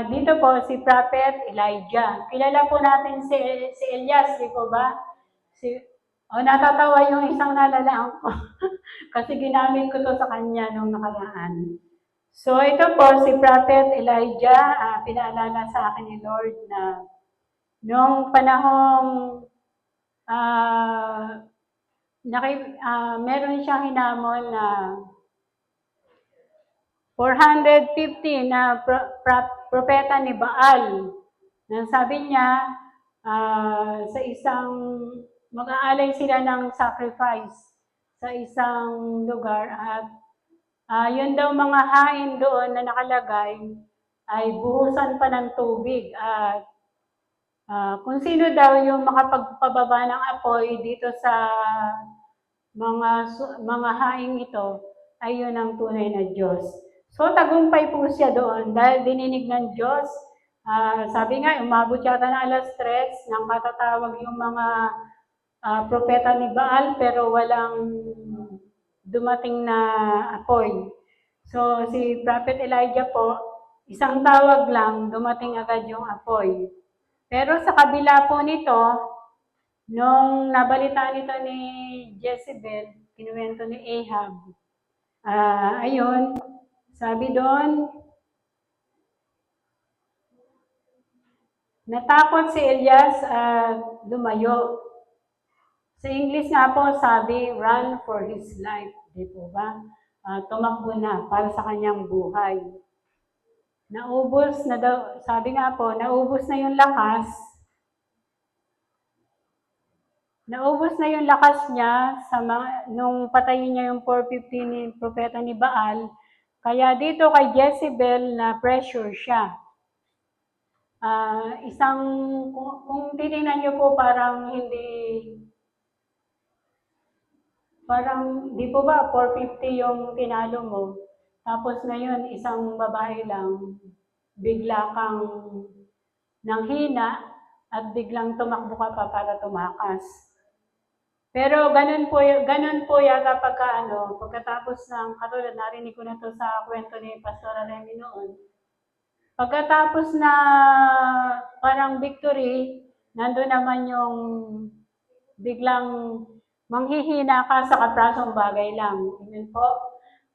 dito po si Prophet Elijah. Kilala po natin si Elias, di po ba? Natatawa yung isang nalalaan ko. Kasi ginamit ko to sa kanya nung nakaraan. So ito po, si Prophet Elijah, pinaalala sa akin ni Lord na noong panahong meron siyang hinamon na 450 na propeta ni Baal. Sabi niya, sa isang mag-aalay sila ng sacrifice sa isang lugar at yun daw mga hain doon na nakalagay ay buhusan pa ng tubig at kung sino daw yung makapagpababa ng apoy dito sa mga haing ito ay yun ang tunay na Diyos. So tagumpay po siya doon dahil dininig ng Diyos. Sabi nga, umabot yata na alas 3 nang katatawag yung mga propeta ni Baal pero walang dumating na apoy. So si Prophet Elijah po, isang tawag lang, dumating agad yung apoy. Pero sa kabila po nito, nung nabalitaan ito ni Jezebel, kinuwento ni Ahab, ayun, sabi doon, natakot si Elias at lumayo. Sa English nga po, sabi, run for his life. Di po ba? Tumakbo na para sa kanyang buhay. Naubos na daw, sabi nga po, naubos na yung lakas. Naubos na yung lakas niya nung patayin niya yung 450 ni propeta ni Baal. Kaya dito kay Jezebel na pressure siya. Kung titingnan niyo po parang di po ba 450 yung tinalo mo. Tapos ngayon isang babae lang bigla kang nanghina at biglang tumakbo ka pa para tumakas. Pero ganun po yata pagkatapos ng katulad narinig ko na to sa kwento ni Pastor Remy noon. Pagkatapos na parang victory, nandun naman yung biglang manghihina ka sa kaprasong bagay lang. Amen po.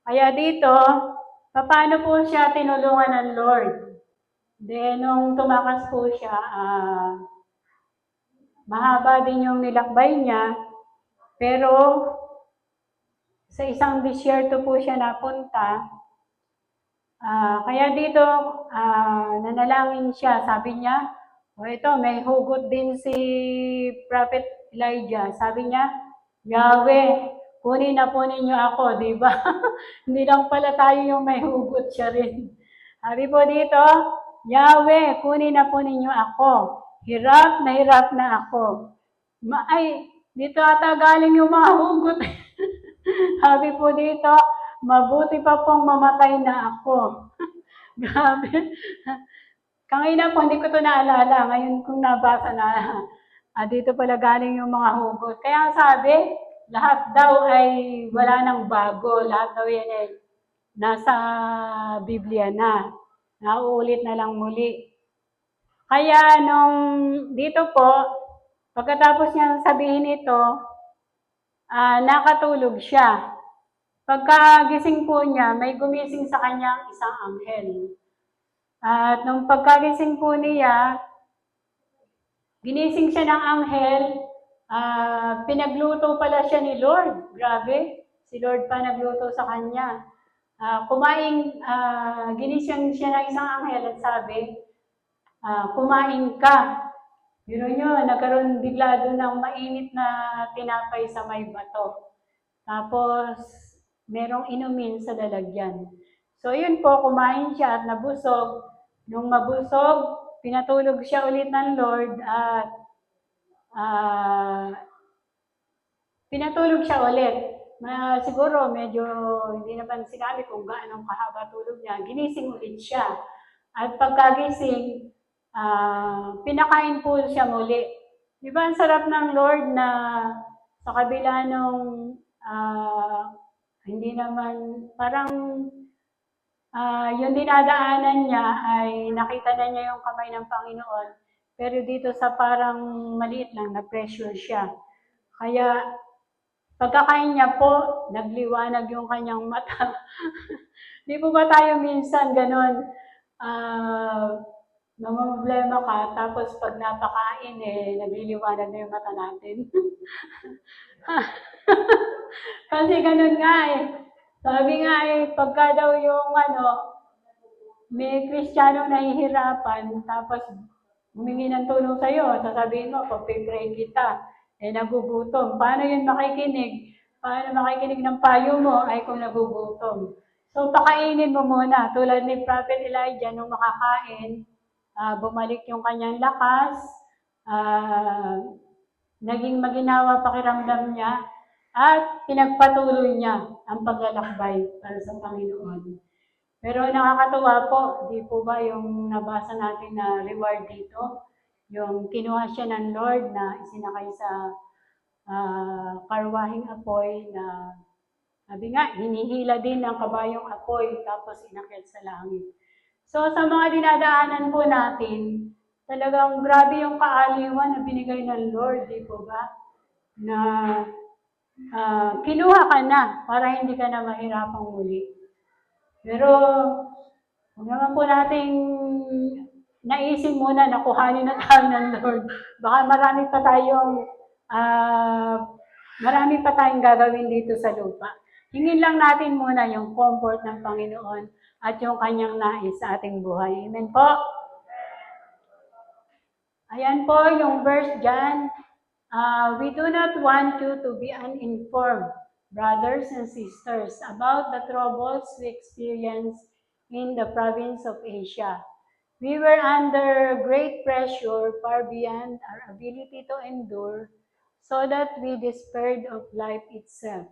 Kaya dito, paano po siya tinulungan ng Lord? Then, nung tumakas po siya, mahaba din yung nilakbay niya, pero sa isang disyerto po siya napunta. Kaya dito, nanalangin siya. Sabi niya, ito, may hugot din si Prophet Elijah. Sabi niya, Yahweh, kunin na po ninyo ako, di ba? Hindi lang pala tayo yung may hugot, siya rin. Sabi po dito, Yahweh, kunin na po ninyo ako. Hirap na ako. Dito ata galing yung mga hugot. Sabi po dito, mabuti pa pong mamatay na ako. Grabe. Kanina po, hindi ko ito naalala. Ngayon kung nabasa na, dito pala galing yung mga hugot. Kaya sabi, lahat daw ay wala nang bago. Lahat daw yan ay nasa Biblia na. Nauulit na lang muli. Kaya dito po, pagkatapos niyang sabihin ito, nakatulog siya. Pagkagising po niya, may gumising sa kanyang isang anghel. At nung pagkagising po niya, ginising siya ng anghel, pinagluto pala siya ni Lord. Grabe, si Lord pa nagluto sa kanya. ginising siya ng isang anghel at sabi, kumain ka. Biro nyo, nagkaroon bigla doon ng mainit na tinapay sa may bato. Tapos, merong inumin sa lalagyan. So, yun po, kumain siya at nabusog. Nung mabusog, pinatulog siya ulit ng Lord at pinatulog siya ulit. Siguro medyo hindi naman sinabi kung gaano kahaba tulog niya. Ginising ulit siya. At pagkagising, pinakain po siya muli. Di ba ang sarap ng Lord na sa kabila nung hindi naman, parang yung dinadaanan niya ay nakita na niya yung kamay ng Panginoon. Pero dito sa parang maliit lang, na-pressure siya. Kaya pagkakain niya po, nagliwanag yung kanyang mata. Di po ba tayo minsan ganon? Problema ka, tapos pag napakain nagliliwanag na yung mata natin. Kasi ganun nga Sabi nga pagka daw yung may Kristiyanong nahihirapan, tapos humingi ng tulong sa'yo, sasabihin mo, pag-pray kita, nagugutom. Paano yun makikinig? Paano makikinig ng payo mo ay kung nagugutom? So, pakainin mo muna. Tulad ni Prophet Elijah, nung makakain, bumalik yung kanyang lakas, naging maginawa pakiramdam niya, at pinagpatuloy niya ang paglalakbay para sa Panginoon. Pero nakakatuwa po, di po ba yung nabasa natin na reward dito? Yung kinuha siya ng Lord na isinakay sa karwahing apoy na sabi nga, hinihila din ng kabayong apoy tapos inakyat sa langit. So sa mga dinadaanan po natin, talagang grabe yung kaaliwan na binigay ng Lord, di po ba? Na kinuha ka na para hindi ka na mahirapang muli. Pero huwag naman po nating naisip muna na kuhanin na tayo ng Lord. Baka marami pa tayong gagawin dito sa lupa. Hingin lang natin muna yung comfort ng Panginoon at yung kanyang nais sa ating buhay. Amen po? Ayan po yung verse dyan. We do not want you to be uninformed, brothers and sisters, about the troubles we experienced in the province of Asia. We were under great pressure far beyond our ability to endure, so that we despaired of life itself.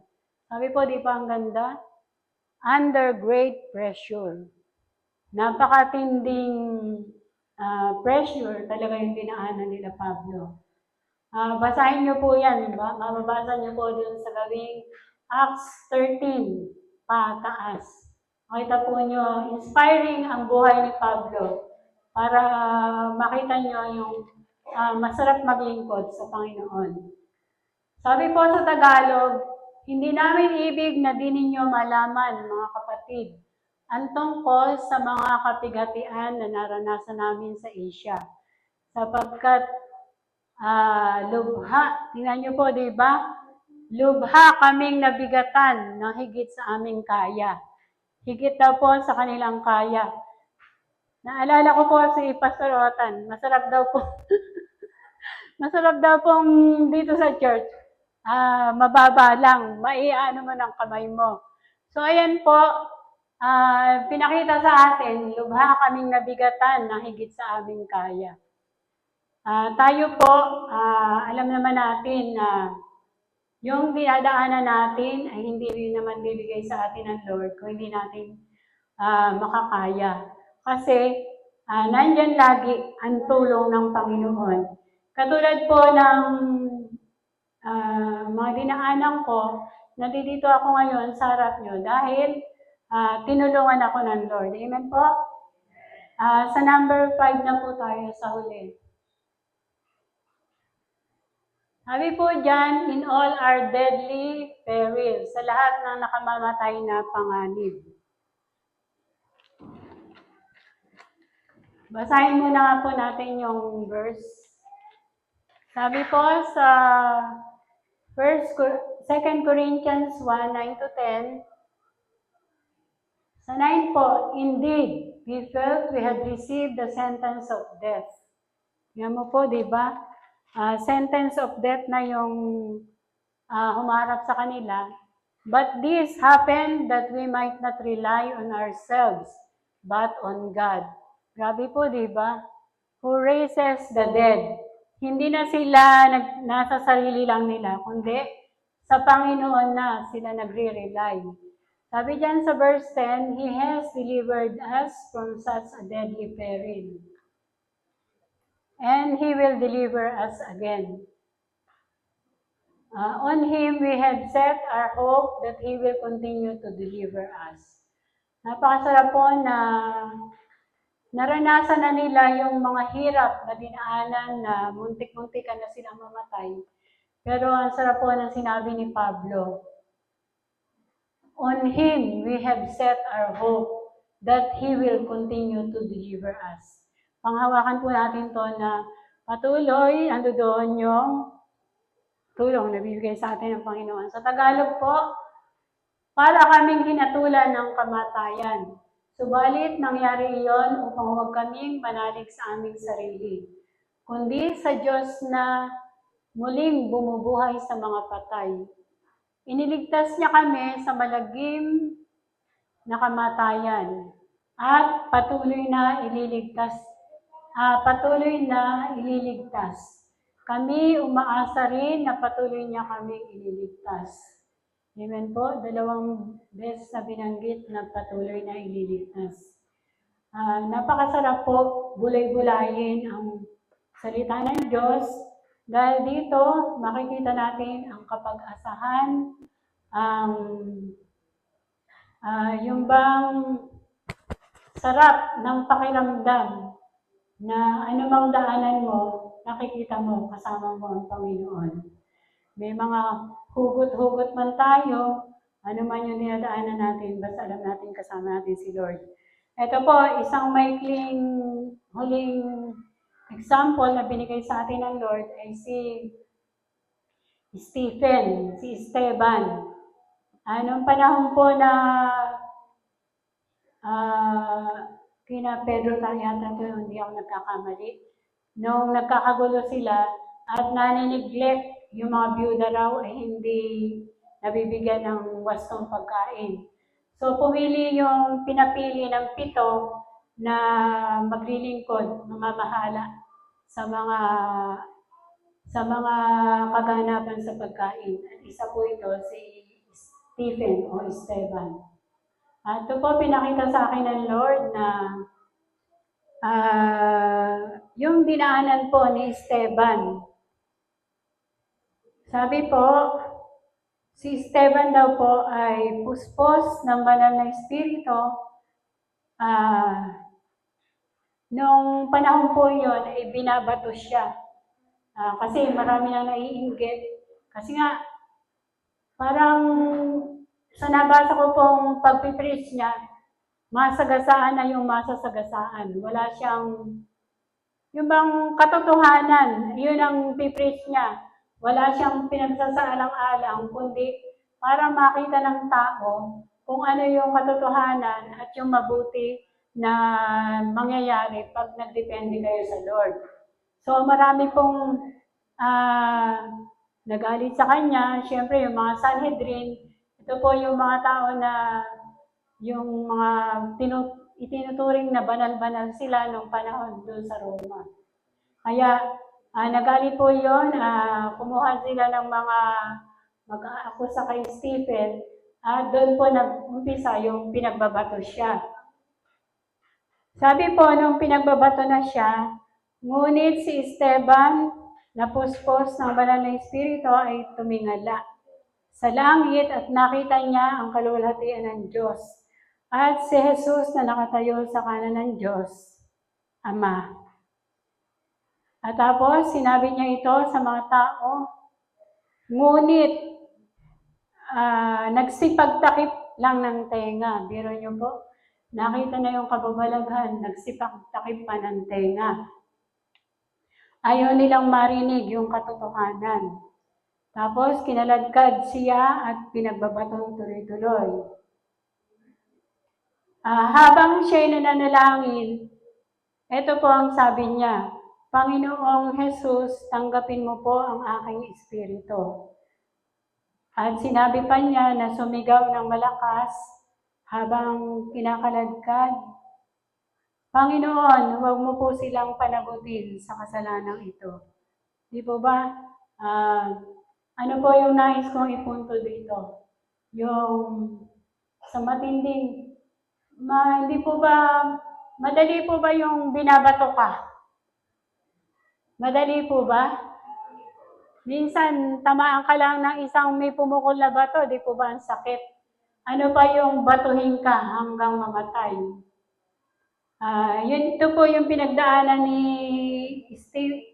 Sabi po, di ba ang ganda? Under great pressure. Napakatinding pressure talaga yung dinaanan nila Pablo. Basahin niyo po yan, diba? Mababasa niyo po dun sa gawing Acts 13, pataas. Makita po niyo, inspiring ang buhay ni Pablo para makita niyo yung masarap maglingkod sa Panginoon. Sabi po sa Tagalog, hindi namin ibig na di ninyo malaman, mga kapatid, ang tungkol sa mga kapighatian na naranasan namin sa Asia. Sapagkat lubha, tingnan niyo po, di ba? Lubha kaming nabigatan ng higit sa aming kaya. Higit daw po sa kanilang kaya. Naalala ko po si Pastor Otan, masarap daw po. Masarap daw pong dito sa church. Mababa lang, maiano mo ng kamay mo. So ayan po, pinakita sa atin, lubha kaming nabigatan ng higit sa aming kaya. Tayo po, alam naman natin na yung dinadaanan natin ay hindi rin naman bibigay sa atin ng Lord kung hindi natin makakaya. Kasi nandyan lagi ang tulong ng Panginoon. Katulad po ng mga dinaanan ko, nandito ako ngayon sa harap nyo dahil tinulungan ako ng Lord. Amen po? Sa number 5 na po tayo sa huli. Sabi po dyan, in all our deadly peril, sa lahat ng nakamamatay na panganib. Basahin muna nga po natin yung verse. Sabi po sa 2 Corinthians 1:9-10, Sa 9 po, indeed, we felt we had received the sentence of death. Yan mo po, di ba? Sentence of death na yung humarap sa kanila. But this happened that we might not rely on ourselves, but on God. Grabe po, di ba? Who raises the dead. Hindi na sila nasa sarili lang nila, kundi sa Panginoon na sila nagre-rely. Sabi dyan sa verse 10, He has delivered us from such a deadly peril. And He will deliver us again. On Him we have set our hope that He will continue to deliver us. Napakasarap po na naranasan na nila yung mga hirap na dinaanan na muntik-muntikan na silang mamatay. Pero ang sarap po ng sinabi ni Pablo, on Him we have set our hope that He will continue to deliver us. Panghawakan po natin to na patuloy, ando doon yung tulong na bibigay sa atin ng Panginoon. Sa Tagalog po, para kaming hinatulan ng kamatayan. Subalit nangyari iyon upang huwag kaming manalig sa aming sarili, kundi sa Diyos na muling bumubuhay sa mga patay. Iniligtas niya kami sa malagim na kamatayan at patuloy na ililigtas. Kami umaasa rin na patuloy niya kaming ililigtas. Amen po. 2 beses na binanggit na patuloy na ililigtas. Napakasarap po bulay-bulayin ang salita ng Diyos dahil dito makikita natin ang kapag-asahan, yung bang sarap ng pakiramdam na anumang daanan mo, nakikita mo, kasama mo ang Panginoon. May mga hugot-hugot man tayo, ano man yung dinadaanan natin, basta alam natin kasama natin si Lord. Ito po, isang maikling huling example na binigay sa atin ng Lord ay si Esteban. Anong panahon po na kina Pedro yata ito, hindi ako nagkakamali. Nung nagkakagulo sila at nanineglect yung mga byuda raw ay hindi nabibigyan ng wastong pagkain. So pinapili ng 7 na maglilingkod, mamamahala sa mga kaganapan sa pagkain. At isa po ito si Esteban. At ito po pinakita sa akin ng Lord na yung dinaanan po ni Esteban. Sabi po, si Esteban daw po ay puspos ng banal na espiritu. Nung panahon po yun, ay binabato siya. Kasi marami nang naiinggit. Kasi nga, parang sa nabasa ko pong pagpipreach niya, masagasaan na yung masasagasaan. Wala siyang, yung bang katotohanan, yun ang pipreach niya. Wala siyang pinagsasaalang-alang, kundi para makita ng tao kung ano yung katotohanan at yung mabuti na mangyayari pag nagdepende kayo sa Lord. So marami pong nagalit sa kanya. Siyempre yung mga Sanhedrin, ito po yung mga tao na yung mga itinuturing na banal-banal sila nung panahon doon sa Roma. Kaya nagalit po yun, kumuha sila ng mga mag-aakusa kay Stephen at doon po nag-umpisa yung pinagbabato siya. Sabi po, nung pinagbabato na siya, ngunit si Esteban, na puspos ng banal na espiritu ay tumingala sa langit at nakita niya ang kaluwalhatian ng Diyos at si Jesus na nakatayo sa kanan ng Diyos, Ama. At tapos, sinabi niya ito sa mga tao, ngunit nagsipagtakip lang ng tenga. Biro niyo po, nakita na yung kababalaghan, nagsipagtakip pa ng tenga. Ayaw nilang marinig yung katotohanan. Tapos, kinaladkad siya at pinagbabatong tuloy-tuloy. Habang siya'y nananalangin, ito po ang sabi niya, Panginoong Jesus, tanggapin mo po ang aking espiritu. At sinabi pa niya na sumigaw ng malakas habang kinakaladkad, Panginoon, huwag mo po silang panagutin sa kasalanang ito. Di po ba? Ano po yung nais kong ipunto dito? Yung sa matinding, hindi po ba, madali po ba yung binabato ka? Madali po ba? Minsan, tamaan ka lang ng isang may pumukol na bato, di po ba ang sakit? Ano pa yung batuhin ka hanggang mamatay? Ito po yung pinagdaanan ni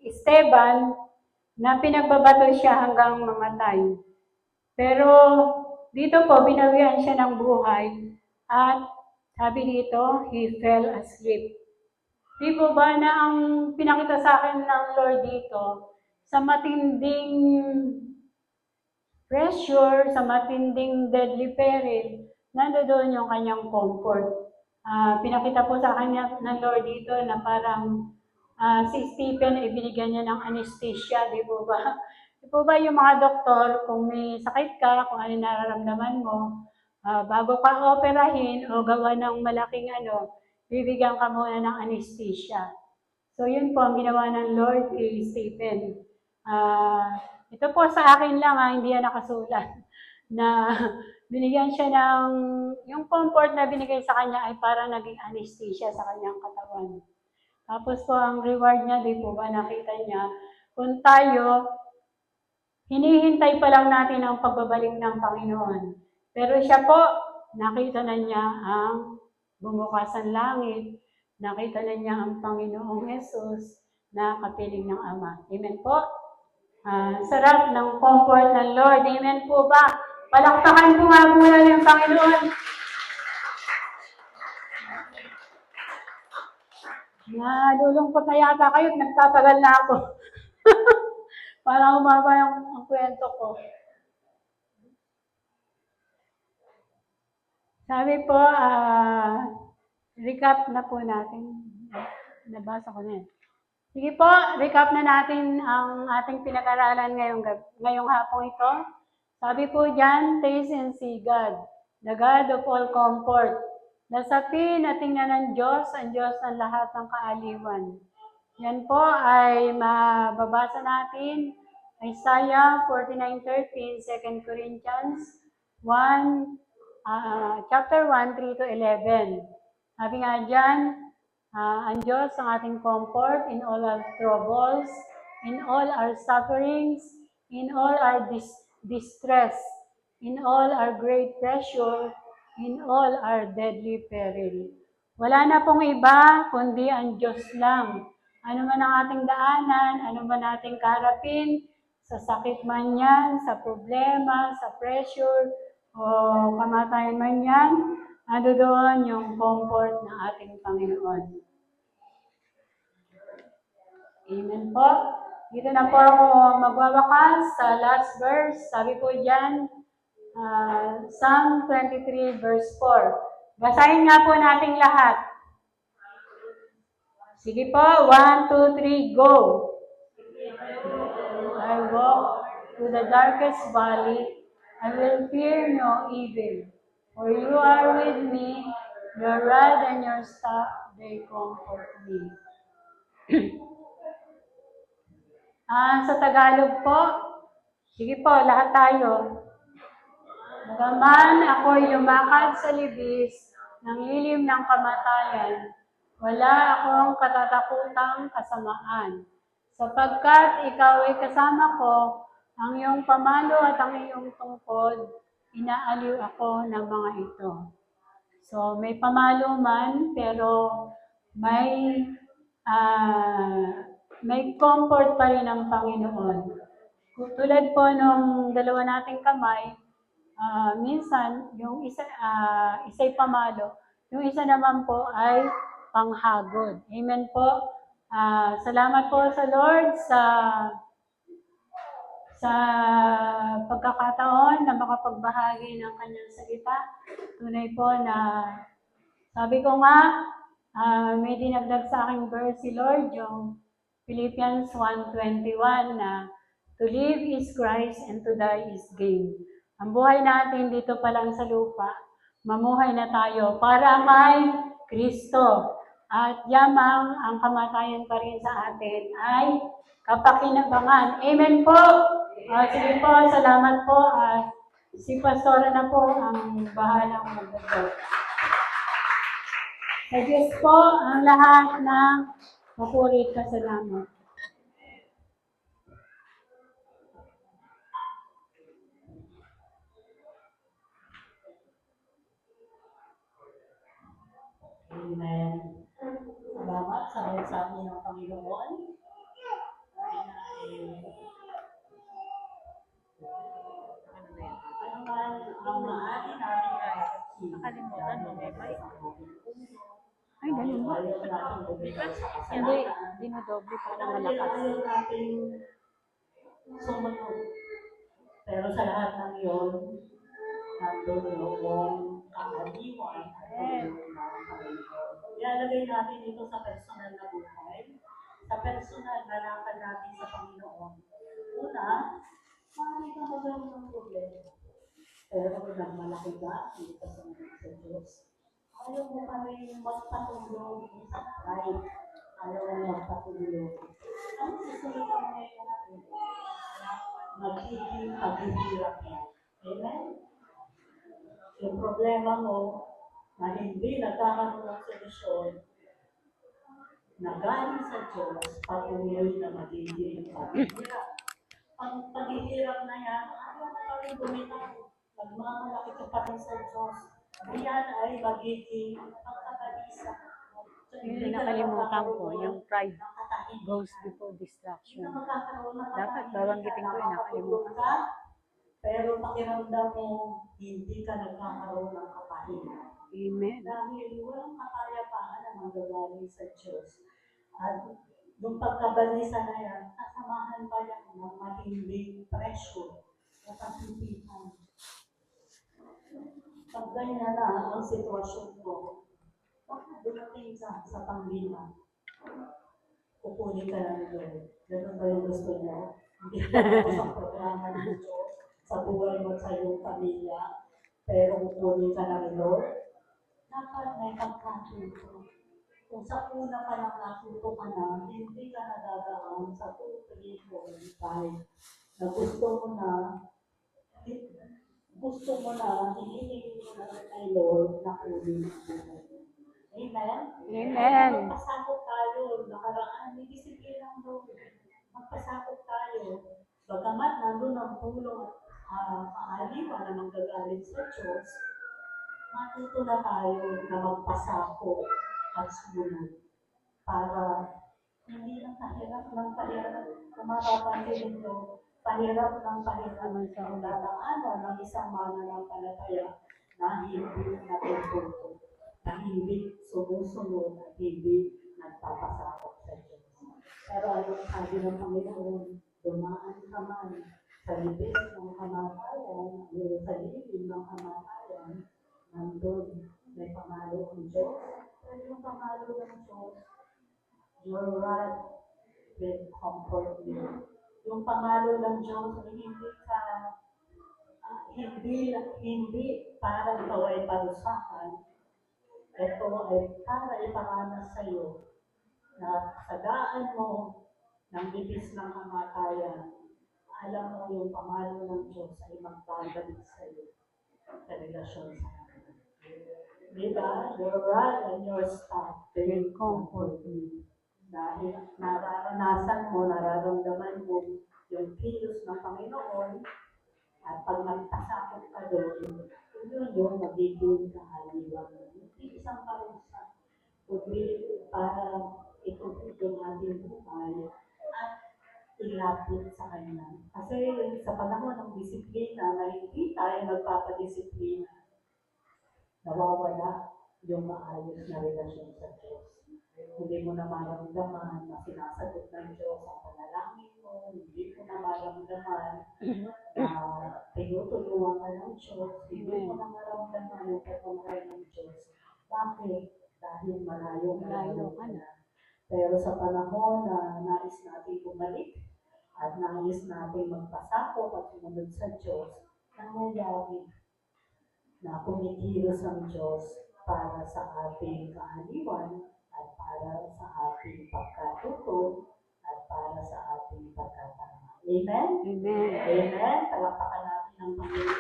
Esteban na pinagbabato siya hanggang mamatay. Pero dito po, binawian siya ng buhay at sabi dito, he fell asleep. Di po ba na ang pinakita sa akin ng Lord dito, sa matinding pressure, sa matinding deadly peril, nandoon yung kanyang comfort. Pinakita po sa kanya ng Lord dito na parang si Stephen ay binigyan niya ng anesthesia, di po ba? Di po ba yung mga doktor, kung may sakit ka, kung ano nararamdaman mo, bago ka operahin o gawa ng malaking bibigyan ka muna ng anesthesia. So yun po ang ginawa ng Lord kay Stephen. Ito po sa akin lang, hindi yan nakasulat, na binigyan siya ng, yung comfort na binigay sa kanya ay parang naging anesthesia sa kanyang katawan. Tapos po ang reward niya, di po ba nakita niya, kung tayo, hinihintay pa lang natin ang pagbabalik ng Panginoon. Pero siya po, nakita na niya ang bumukas ang langit, nakita na niya ang Panginoong Jesus na kapiling ng Ama. Amen po? Sarap ng comfort ng Lord. Amen po ba? Palakpakan po nga muna ng Panginoon. Nalulungkot na yata kayo, nagtatagal na ako. Parang umaba ang kwento ko. Sabi po, recap na po natin. Nabasa ko na yan. Sige po, recap na natin ang ating pinag-aralan ngayong hapong ito. Sabi po dyan, taste and see God, the God of all comfort. Nasapin at tingnan ng Diyos, ang Diyos ng lahat ng kaaliwan. Yan po ay mababasa natin, Isaiah 49:13, 2 Corinthians 1, chapter 1, 3 to 11. Sabi nga dyan, ang Diyos ang ating comfort in all our troubles, in all our sufferings, in all our distress, in all our great pressure, in all our deadly peril. Wala na pong iba, kundi ang Diyos lang. Ano man ang ating daanan, ano man ating kaharapin, sa sakit man yan, sa problema, sa pressure, o kamatayan man yan, ando doon yung comfort ng ating Panginoon. Amen po. Dito na po ako magwawakas sa last verse. Sabi po dyan, Psalm 23 verse 4. Basahin nga po nating lahat. Sige po, 1, 2, 3, go! I walk through the darkest valley, I will fear no evil. For you are with me, your rod and your staff, they comfort me. Sa Tagalog po, sige po, lahat tayo. Bagaman ako'y lumakad sa libis ng lilim ng kamatayan, wala akong katatakutang kasamaan. Sapagkat ikaw ay kasama ko, ang iyong pamalo at ang iyong tungkod, inaaliw ako ng mga ito. So, may pamalo man, pero may comfort pa rin ang Panginoon. Tulad po nung dalawa nating kamay, minsan, yung isa'y pamalo, yung isa naman po ay panghagod. Amen po. Salamat po sa Lord sa pagkakataon na makapagbahagi ng kanyang salita. Tunay po na Sabi ko nga, may dinagdag sa aking verse si Lord, yung Philippians 1:21 na to live is Christ and to die is gain. Ang buhay natin dito pa lang sa lupa, mamuhay na tayo para may Kristo. At yamang ang kamatayan pa rin sa atin ay kapakinabangan. Amen po! Sige po, salamat po. Si Pastora na po ang bahalang magdadag. Sa Diyos po ang lahat ng papuri at kasalamat. Amen. Salamat sa mensahe ng Panginoon. Ano man ang maaari namin Nakalimutan mo, may mic. Ay, ganun ba? ayaw natin bumitaw sa Hindi, kasalanan. dinodoble para Ayaw malakas. natin sumunod. Pero sa lahat ng yun, nandun yung kaaliwan at tulong ng Panginoon. Ilalagay natin ito sa personal na buhay, sa personal na lakad natin sa Panginoon. Una, maaari ka magkaroon ng problema. Pero kung malaki ka, hindi ka sumunod sa Diyos. Ayaw mo pa rin magpatulong sa pride. Ayaw mo magpatulong. Ang susunod ang mga natin, magiging paghihirap ka. Amen? Yung problema mo na hindi nagkakaroon ng solusyon na galing sa Diyos, patuloy na magiging paghihirap. Ang paghihirap na yan, ayaw mo pa rin bumitaw. Magmamalaki ka pa rin sa Diyos. Yan ay magiging pagkabalisa. Yung nakalimutan ko, yung pride goes before distraction. Dapat babanggitin ko yung nakalimutan ko. Pero pakiramdam mo, hindi ka nagkakaroon ng kapahinga. Amen. Dahil walang kapayapaan na manggagaling sa Diyos. At yung pagkabalisa na yan, kasamahan pa yan ng matinding pressure o kasimpihan. Pag ganyan na ang sitwasyon ko, bakit dumating ka sa panglima? Kukunin ka na nito. Ganun ba yung gusto niya? Hindi ka ako sa programa ng Diyos, sa buhay mo sa iyong pamilya, pero kukunin ka na ni Lord. Dapat may pagkatuto. Kung sa una pa lang natuto ka na, hindi ka nadadaan sa 2, 3, 4, 5, na gusto mo na, hinihingi mo na kay Lord na kunin ang buhay. Amen? Amen. Magpasakot tayo, nakaraan, may disiplina ang Lord. Magpasakot tayo. Bagamat nandun ang tulong at kaaliwan na manggagaling sa Diyos, matuto na tayo na magpasakot at sumunod para hindi lang pahirap ng pahirap. Kung mapapansin ninyo, pahirap ng pahirap ang dadaanan ng isang mananampalataya na hindi natututo, na hindi sumusunod at hindi nagpapasakot sa Diyos. Pero ano sabi ng Panginoon, dumaan ka man sa libis ng kamatayan, sa lilim ng kamatayan, nandun may pamalo ang Diyos. Pero yung pamalo ng Diyos, your rod will comfort you. Yung pamalo ng Diyos, hindi para ikaw ay parusahan. Ito ay para iparanas sa iyo na sa daan mo ng libis ng kamatayan, alam mo yung pamalo ng Diyos ay magpagalit sa iyo sa relasyon sa Kanya. Diba? Your rod and your staff, they will comfort you. Dahil nararanasan mo, nararamdaman mo yung kilos ng Panginoon at pag nagpasakot ka doon, yun yung magiging kaaliwan. Hindi isang parusa, kundi para itutulong yung ating buhay at ilapit sa Kanya. Kasi sa panahon ng disiplina na hindi tayo nagpapadisiplina, nawawala yung maayos na relasyon sa Diyos. Hindi mo na maramdaman na sinasagot ng Diyos ang panalangin mo, hindi mo na maramdaman na tinutulungan ka ng Diyos, hindi mo na maramdaman yung pagmamahal ng Diyos. Bakit? Dahil malayo Malayo ka na. Pero sa panahon na nais natin bumalik at nais natin magpasakop at sumunod sa Diyos, nangyayari na kumikilos ang Diyos para sa ating kaaliwan at para sa ating pagkatuto at para sa ating pagkatama. Amen? Amen. Amen. Palakpakan natin ang Panginoon.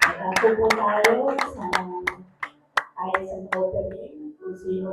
At ako po tayo sa ISM opening kung sino